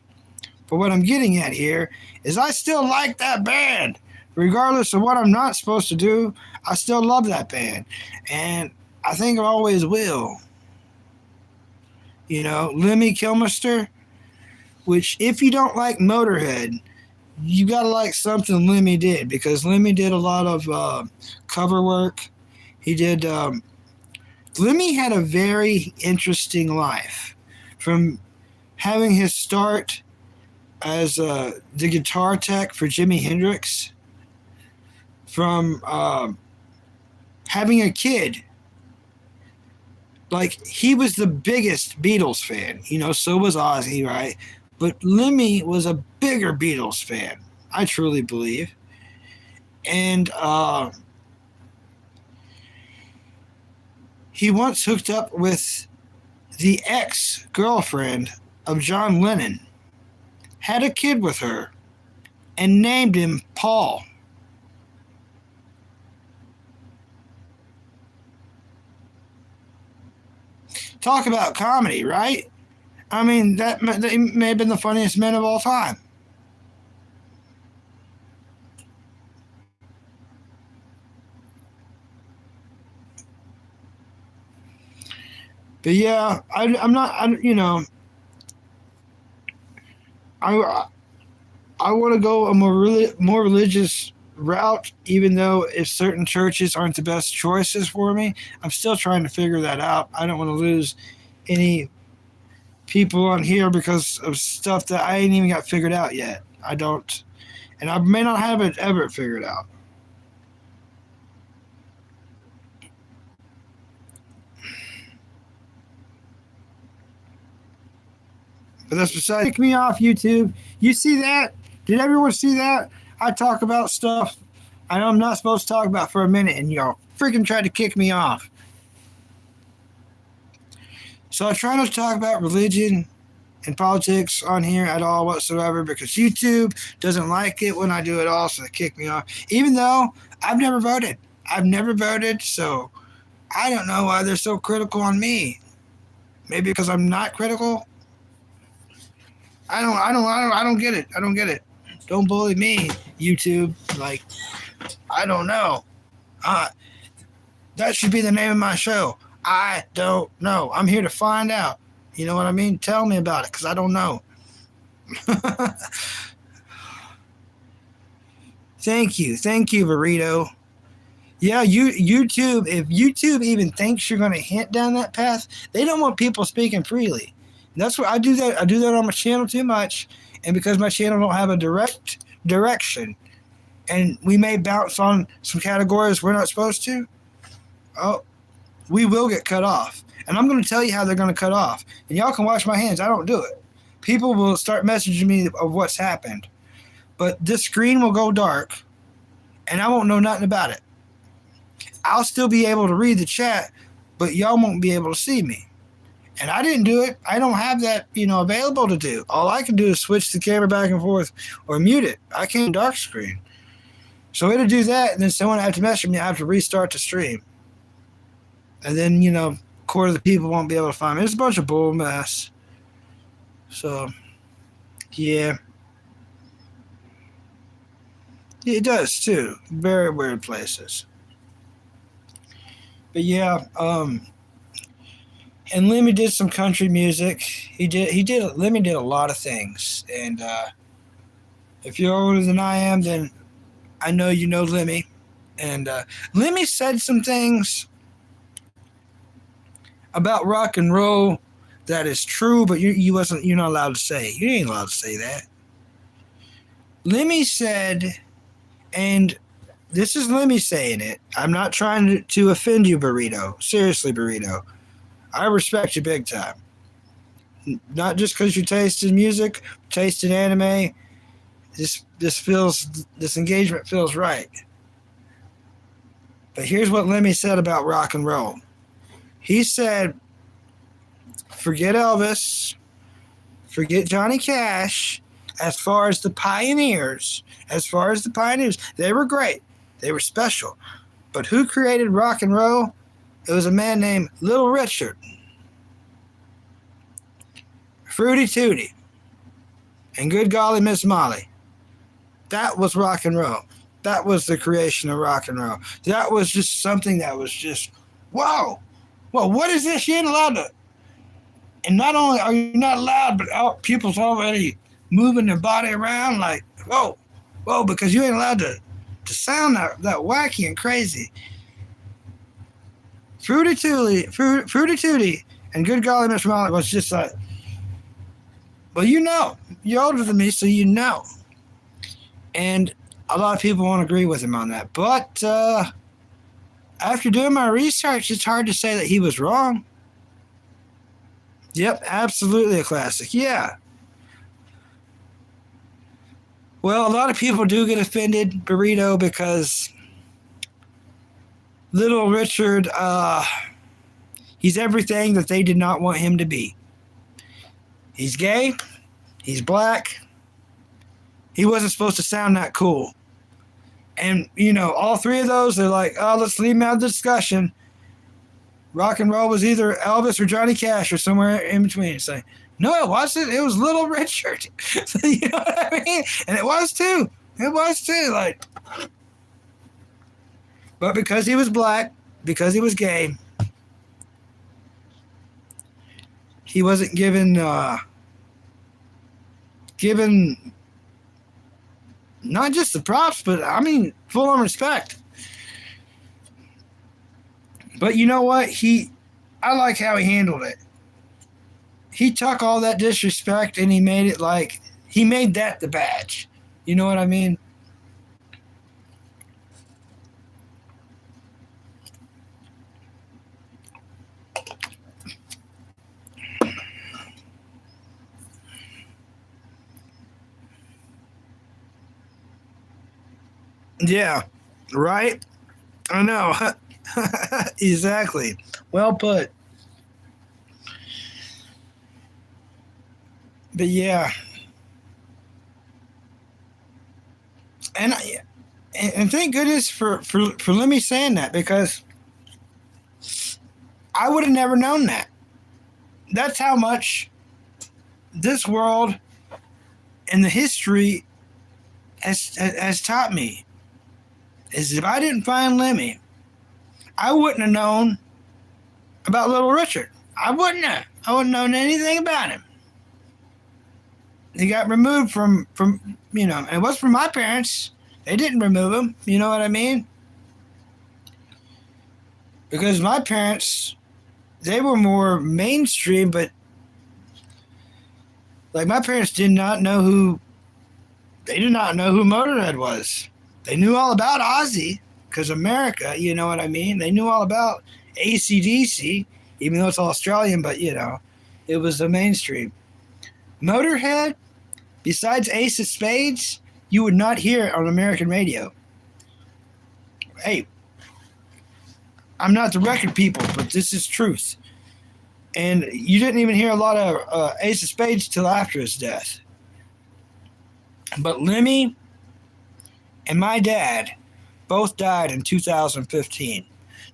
But what I'm getting at here is I still like that band. Regardless of what I'm not supposed to do, I still love that band. And I think I always will. Lemmy Kilmister, which if you don't like Motorhead, you got to like something Lemmy did, because Lemmy did a lot of cover work. He did. Lemmy had a very interesting life, from having his start as the guitar tech for Jimi Hendrix, from having a kid. Like, he was the biggest Beatles fan, so was Ozzy, right? But Lemmy was a bigger Beatles fan, I truly believe. And he once hooked up with the ex-girlfriend of John Lennon, had a kid with her, and named him Paul. Talk about comedy, right? I mean, that may have been the funniest man of all time. But yeah, I'm not, I want to go a more religious route, even though if certain churches aren't the best choices for me. I'm still trying to figure that out. I don't want to lose any people on here because of stuff that I ain't even got figured out yet. I don't, and I may not have it ever figured out. But that's beside. Kick me off, YouTube. You see that? Did everyone see that? I talk about stuff I know I'm not supposed to talk about for a minute, and y'all freaking tried to kick me off. So I try not to talk about religion and politics on here at all whatsoever, because YouTube doesn't like it when I do it all, so they kick me off. Even though I've never voted. So I don't know why they're so critical on me. Maybe because I'm not critical? I don't get it. I don't get it. Don't bully me, YouTube. Like, I don't know. That should be the name of my show. I don't know. I'm here to find out. You know what I mean? Tell me about it, because I don't know. Thank you, Burrito. Yeah, YouTube. If YouTube even thinks you're going to hint down that path, they don't want people speaking freely. And that's what I do. I do that on my channel too much, and because my channel don't have a direct direction, and we may bounce on some categories we're not supposed to. Oh, we will get cut off. And I'm going to tell you how they're going to cut off. And y'all can wash my hands. I don't do it. People will start messaging me of what's happened. But this screen will go dark, and I won't know nothing about it. I'll still be able to read the chat, but y'all won't be able to see me. And I didn't do it. I don't have that, available to do. All I can do is switch the camera back and forth or mute it. I can't dark screen. So it'll do that, and then someone have to message me. I have to restart the stream. And then, a quarter of the people won't be able to find me. It's a bunch of bull mess. So, yeah. It does, too. Very weird places. But, yeah, and Lemmy did some country music. Lemmy did a lot of things. And if you're older than I am, then I know you know Lemmy. And Lemmy said some things about rock and roll that is true, but you're not allowed to say. You ain't allowed to say that. Lemmy said, and this is Lemmy saying it. I'm not trying to offend you, Burrito. Seriously, Burrito. I respect you big time. Not just because you taste in music, taste in anime. This engagement feels right. But here's what Lemmy said about rock and roll. He said Forget Elvis. Forget Johnny Cash. As far as the pioneers, they were great. They were special. But who created rock and roll? It was a man named Little Richard. Fruity Tooty. And good golly, Miss Molly. That was rock and roll. That was the creation of rock and roll. That was just something that was just, wow. Well, what is this? You ain't allowed to. And not only are you not allowed, but people's already moving their body around like, whoa, because you ain't allowed to sound that wacky and crazy. Fruity Tooty, and good golly, Miss Molly was just like, well, you know, you're older than me, so you know. And a lot of people won't agree with him on that. But after doing my research, it's hard to say that he was wrong. Yep, absolutely a classic. Yeah. Well, a lot of people do get offended, Burrito, because Little Richard, he's everything that they did not want him to be. He's gay. He's black. He wasn't supposed to sound that cool. And, you know, all three of those, they're like, oh, let's leave him out of the discussion. Rock and roll was either Elvis or Johnny Cash or somewhere in between. It's like, no, it wasn't. It was Little Richard. You know what I mean? And it was too. Like, but because he was black, because he was gay, he wasn't given not just the props, but I mean full on respect. But you know what? I like how he handled it. He took all that disrespect and he made that the badge. You know what I mean? Yeah, right? I know. Exactly. Well put. But yeah. And thank goodness for Lemmy saying that, because I would have never known that. That's how much this world and the history has taught me. Is if I didn't find Lemmy, I wouldn't have known about Little Richard. I wouldn't have known anything about him. He got removed from you know, and it was from my parents. They didn't remove him. You know what I mean? Because my parents, they were more mainstream, but like my parents did not know who Motorhead was. They knew all about Ozzy, because America, you know what I mean? They knew all about AC/DC, even though it's Australian, but, you know, it was the mainstream. Motorhead, besides Ace of Spades, you would not hear it on American radio. Hey, I'm not the record people, but this is truth. And you didn't even hear a lot of Ace of Spades till after his death. But Lemmy and my dad both died in 2015.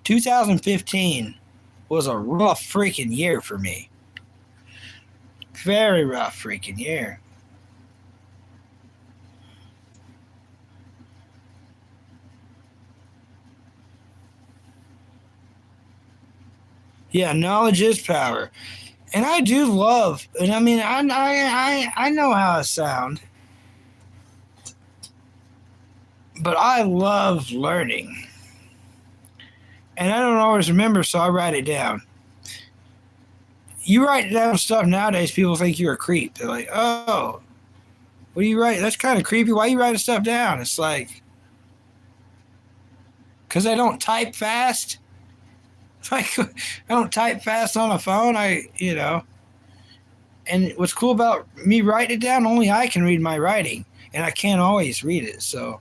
2015 was a rough freaking year for me. Very rough freaking year. Yeah, knowledge is power. And I do love, and I mean, I know how I sound, but I love learning. And I don't always remember, so I write it down. You write down stuff nowadays, people think you're a creep. They're like, oh, what do you write? That's kind of creepy. Why are you writing stuff down? It's like, because I don't type fast. Like, I don't type fast on a phone. You know. And what's cool about me writing it down, only I can read my writing. And I can't always read it, so.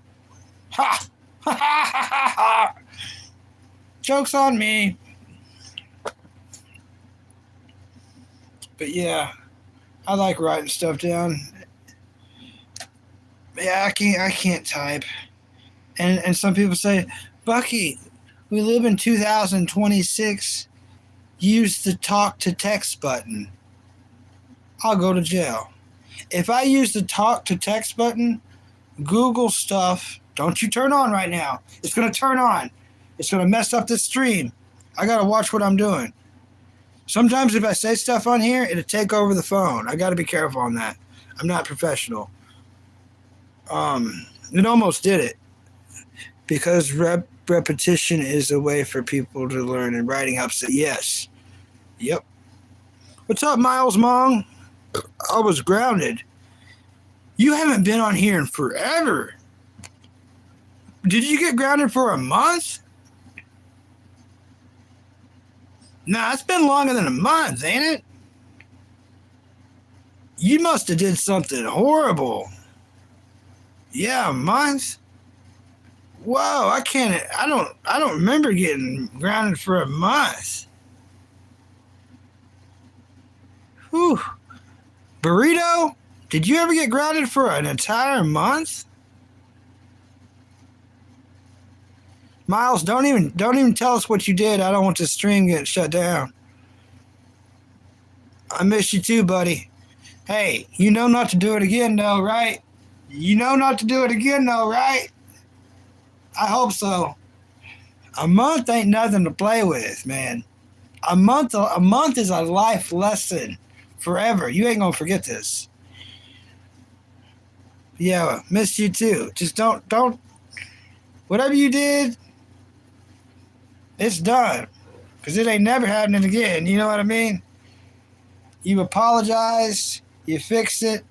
Ha! Ha ha ha ha! Joke's on me. But yeah, I like writing stuff down. Yeah, I can't type. And some people say, Bucky, we live in 2026. Use the talk to text button. I'll go to jail. If I use the talk to text button, Google stuff, don't you turn on right now. It's going to turn on. It's going to mess up the stream. I got to watch what I'm doing. Sometimes if I say stuff on here, it'll take over the phone. I got to be careful on that. I'm not professional. It almost did it because repetition is a way for people to learn, and writing helps it. Yes. Yep. What's up, Miles Mong? I was grounded. You haven't been on here in forever. Did you get grounded for a month? Nah, it's been longer than a month, ain't it? You must have did something horrible. Yeah, a month? Whoa, I don't remember getting grounded for a month. Whew. Burrito? Did you ever get grounded for an entire month? Miles, don't even tell us what you did. I don't want the stream getting shut down. I miss you too, buddy. Hey, you know not to do it again though, right? You know not to do it again though, right? I hope so. A month ain't nothing to play with, man. A month is a life lesson forever. You ain't gonna forget this. Yeah, miss you too. Just don't whatever you did, it's done. Cause it ain't never happening again. You know what I mean? You apologize, you fix it,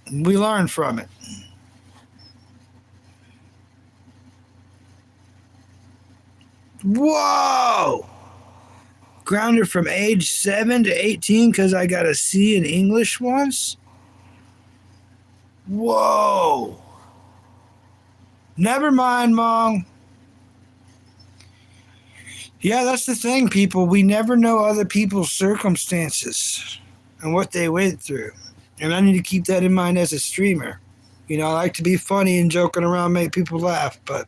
and we learn from it. Whoa! Grounded from age 7 to 18 because I got a C in English once? Whoa! Never mind, Mom. Yeah, that's the thing, people. We never know other people's circumstances and what they went through. And I need to keep that in mind as a streamer. You know, I like to be funny and joking around, make people laugh, but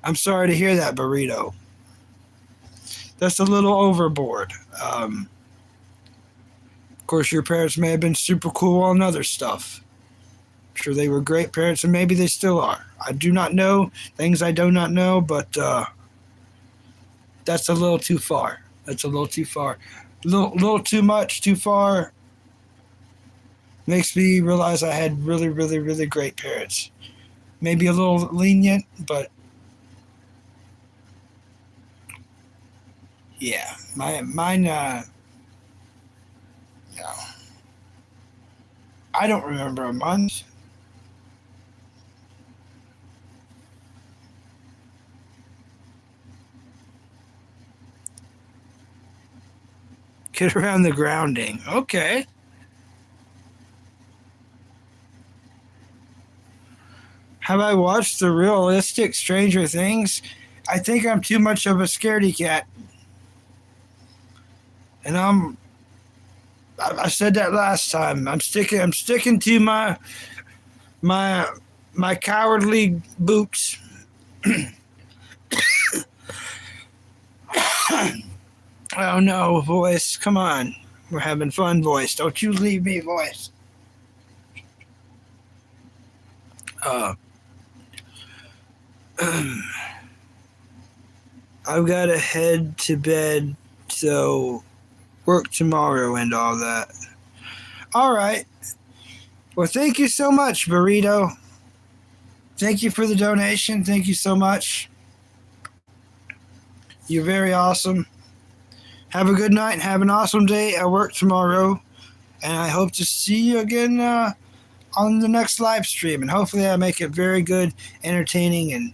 I'm sorry to hear that, Burrito. That's a little overboard. Of course, your parents may have been super cool on other stuff. I'm sure they were great parents, and maybe they still are. I do not know things I do not know, but that's a little too far. That's a little too far. Little too much, too far. Makes me realize I had really, really, really great parents. Maybe a little lenient, but yeah, mine. No, I don't remember a month. Get around the grounding. Okay. Have I watched the realistic Stranger Things? I think I'm too much of a scaredy cat, and I said that last time. I'm sticking to my my cowardly boots. Oh no, voice, come on. We're having fun, voice. Don't you leave me, voice. Uh, I've got to head to bed, so work tomorrow and all that. All right. Well, thank you so much, Burrito. Thank you for the donation. Thank you so much. You're very awesome. Have a good night and have an awesome day at work tomorrow. And I hope to see you again on the next live stream. And hopefully I make it very good, entertaining, and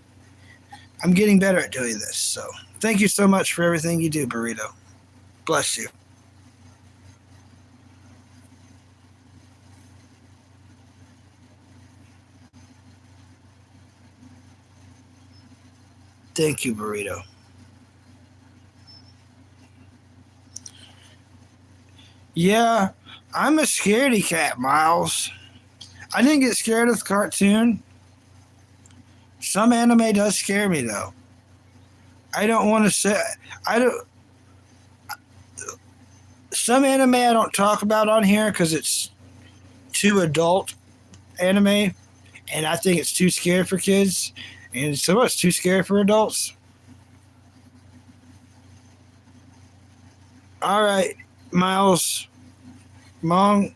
I'm getting better at doing this. So thank you so much for everything you do, Burrito. Bless you. Thank you, Burrito. Yeah, I'm a scaredy cat, Miles. I didn't get scared of the cartoon. Some anime does scare me though. I don't want to say I don't. Some anime I don't talk about on here because it's too adult anime, and I think it's too scary for kids, and some of it's too scary for adults. All right, Miles, Mom,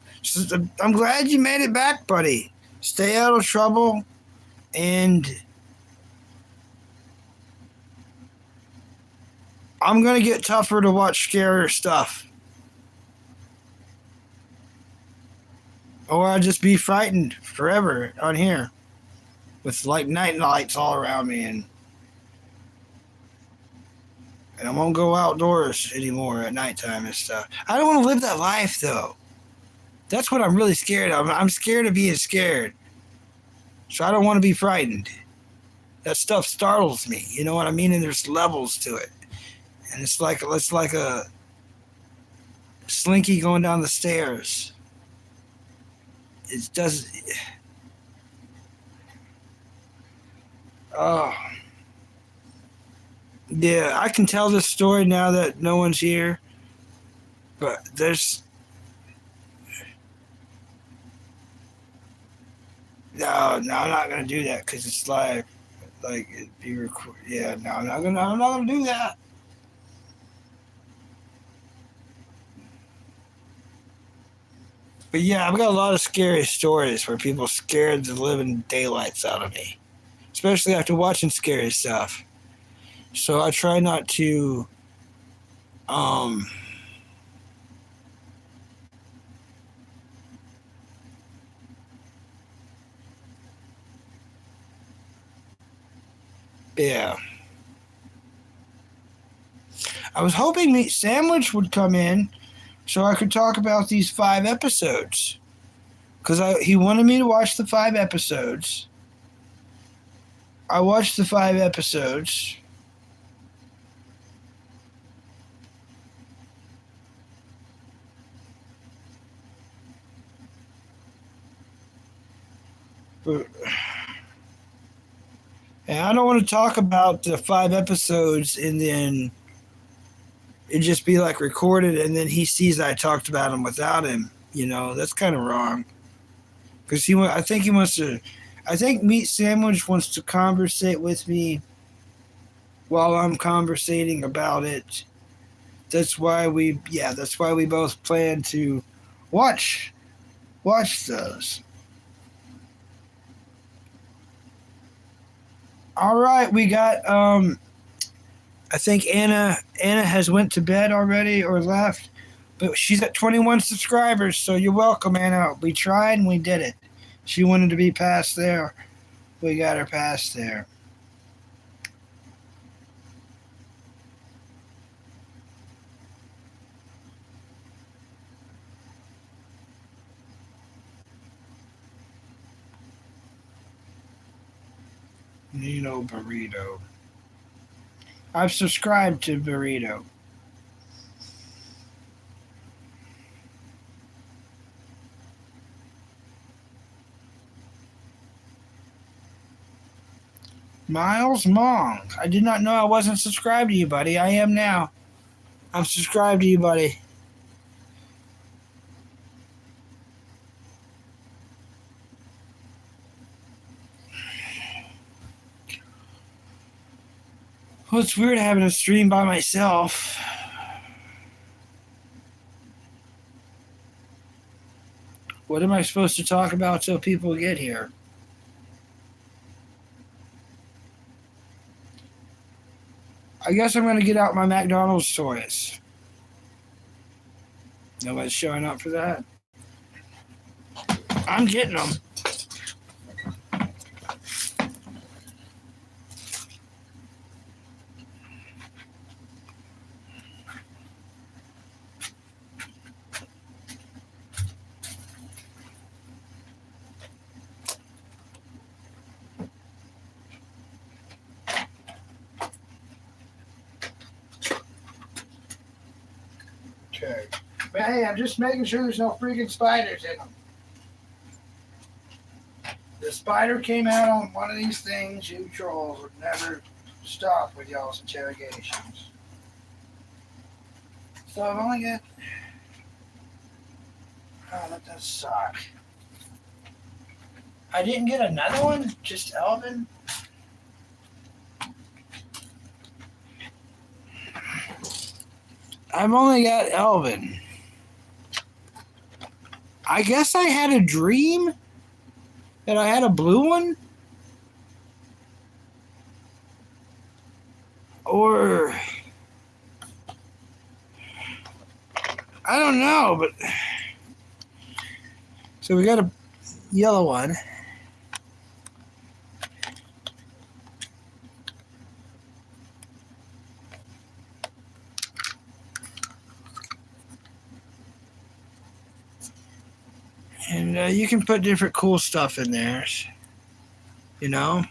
I'm glad you made it back, buddy. Stay out of trouble, and I'm gonna get tougher to watch scarier stuff, or I'll just be frightened forever on here with like night lights all around me, and I won't go outdoors anymore at nighttime and stuff. I don't want to live that life though. That's what I'm really scared of. I'm scared of being scared, so I don't want to be frightened. That stuff startles me. You know what I mean? And there's levels to it, and it's like a slinky going down the stairs. It does. Oh, yeah. I can tell this story now that no one's here, but there's no, no. I'm not gonna do that because it's live. Like it be record. Yeah, no, I'm not gonna. I'm not gonna do that. But yeah, I've got a lot of scary stories where people scared the living daylights out of me, especially after watching scary stuff. So I try not to. Um, yeah, I was hoping Meat Sandwich would come in so I could talk about these 5 episodes because he wanted me to watch the 5 episodes. I watched the 5 episodes. But, and I don't want to talk about the 5 episodes and then it just be like recorded and then he sees I talked about him without him. You know, that's kind of wrong. Because I think he wants to, I think Meat Sandwich wants to conversate with me while I'm conversating about it. That's why we both plan to watch, watch those. All right, we got, I think Anna has went to bed already or left, but she's at 21 subscribers, so you're welcome, Anna. We tried and we did it. She wanted to be past there. We got her past there. Nino Burrito. I've subscribed to Burrito. Miles Mong. I did not know I wasn't subscribed to you, buddy. I am now. I'm subscribed to you, buddy. Well, it's weird having a stream by myself. What am I supposed to talk about till people get here? I guess I'm going to get out my McDonald's toys. Nobody's showing up for that. I'm getting them. Okay. But hey, I'm just making sure there's no freaking spiders in them. The spider came out on one of these things. You trolls would never stop with y'all's interrogations. So I've only got. Oh, that does suck. I didn't get another one? Just Elvin? I've only got Elvin. I guess I had a dream that I had a blue one? Or I don't know, but so we got a yellow one. And you can put different cool stuff in there, you know?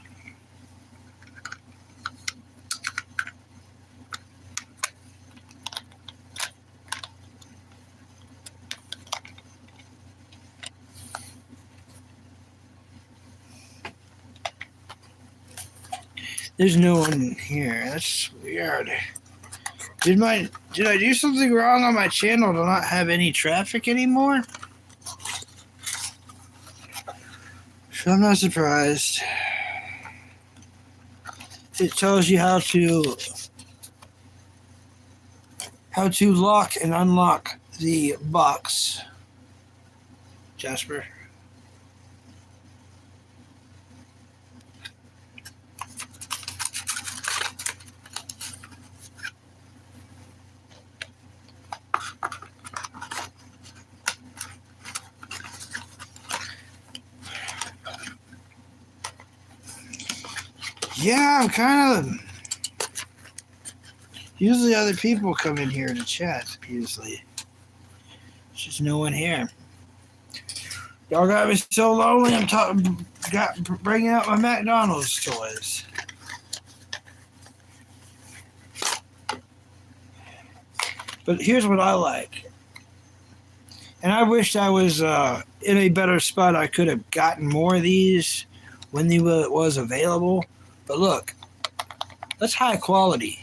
There's no one here. That's weird. Did I do something wrong on my channel to not have any traffic anymore? So I'm not surprised. It tells you how to lock and unlock the box. Jasper. Yeah, I'm kind of. Usually other people come in here to chat, usually. There's just no one here. Y'all got me so lonely, bringing out my McDonald's toys. But here's what I like. And I wish I was in a better spot. I could have gotten more of these when they was available. But look, that's high quality.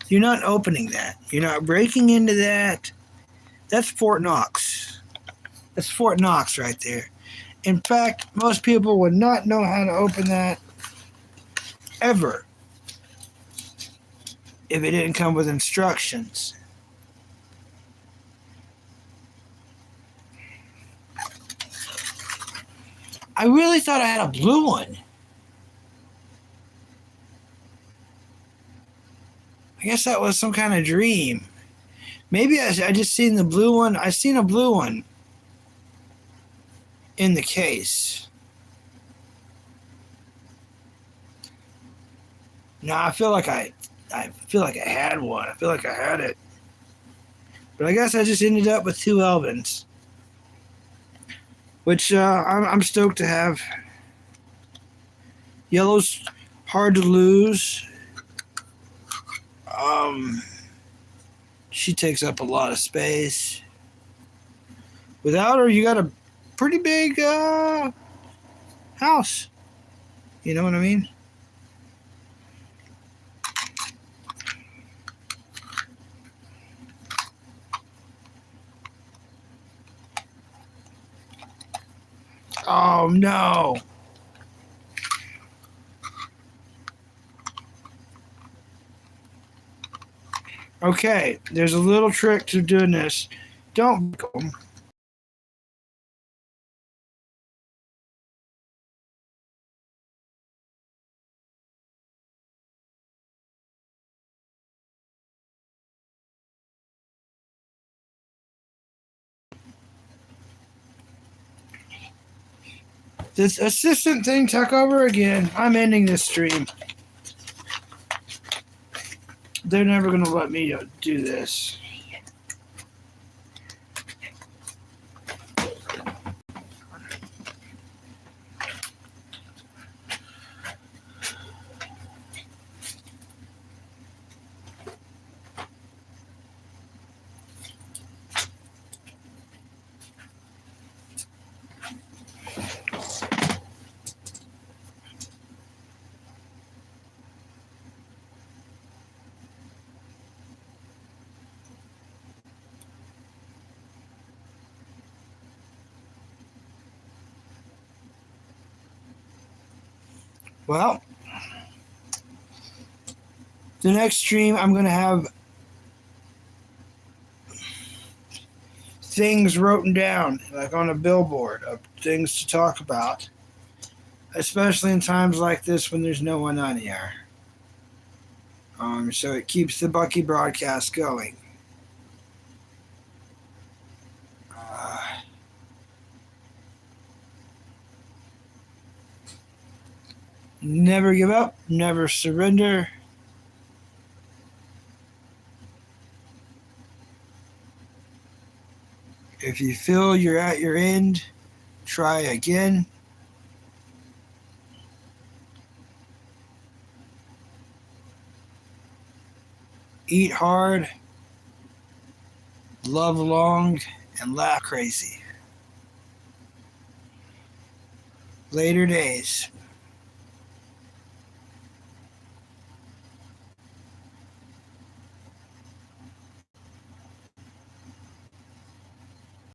You're not opening that. You're not breaking into that. That's Fort Knox. That's Fort Knox right there. In fact, most people would not know how to open that ever if it didn't come with instructions. I really thought I had a blue one. I guess that was some kind of dream. Maybe I just seen the blue one. I seen a blue one in the case. No, I feel like I had one. I feel like I had it. But I guess I just ended up with two Elvins. Which I'm stoked to have. Yellow's hard to lose. She takes up a lot of space. Without her, you got a pretty big house. You know what I mean? Oh, no. Okay, there's a little trick to doing this. Don't go. This assistant thing took over again. I'm ending this stream. They're never going to let me do this. Well, the next stream I'm going to have things written down, like on a billboard of things to talk about, especially in times like this when there's no one on here. So it keeps the Bucky broadcast going. Never give up, never surrender. If you feel you're at your end, try again. Eat hard, love long, and laugh crazy. Later days.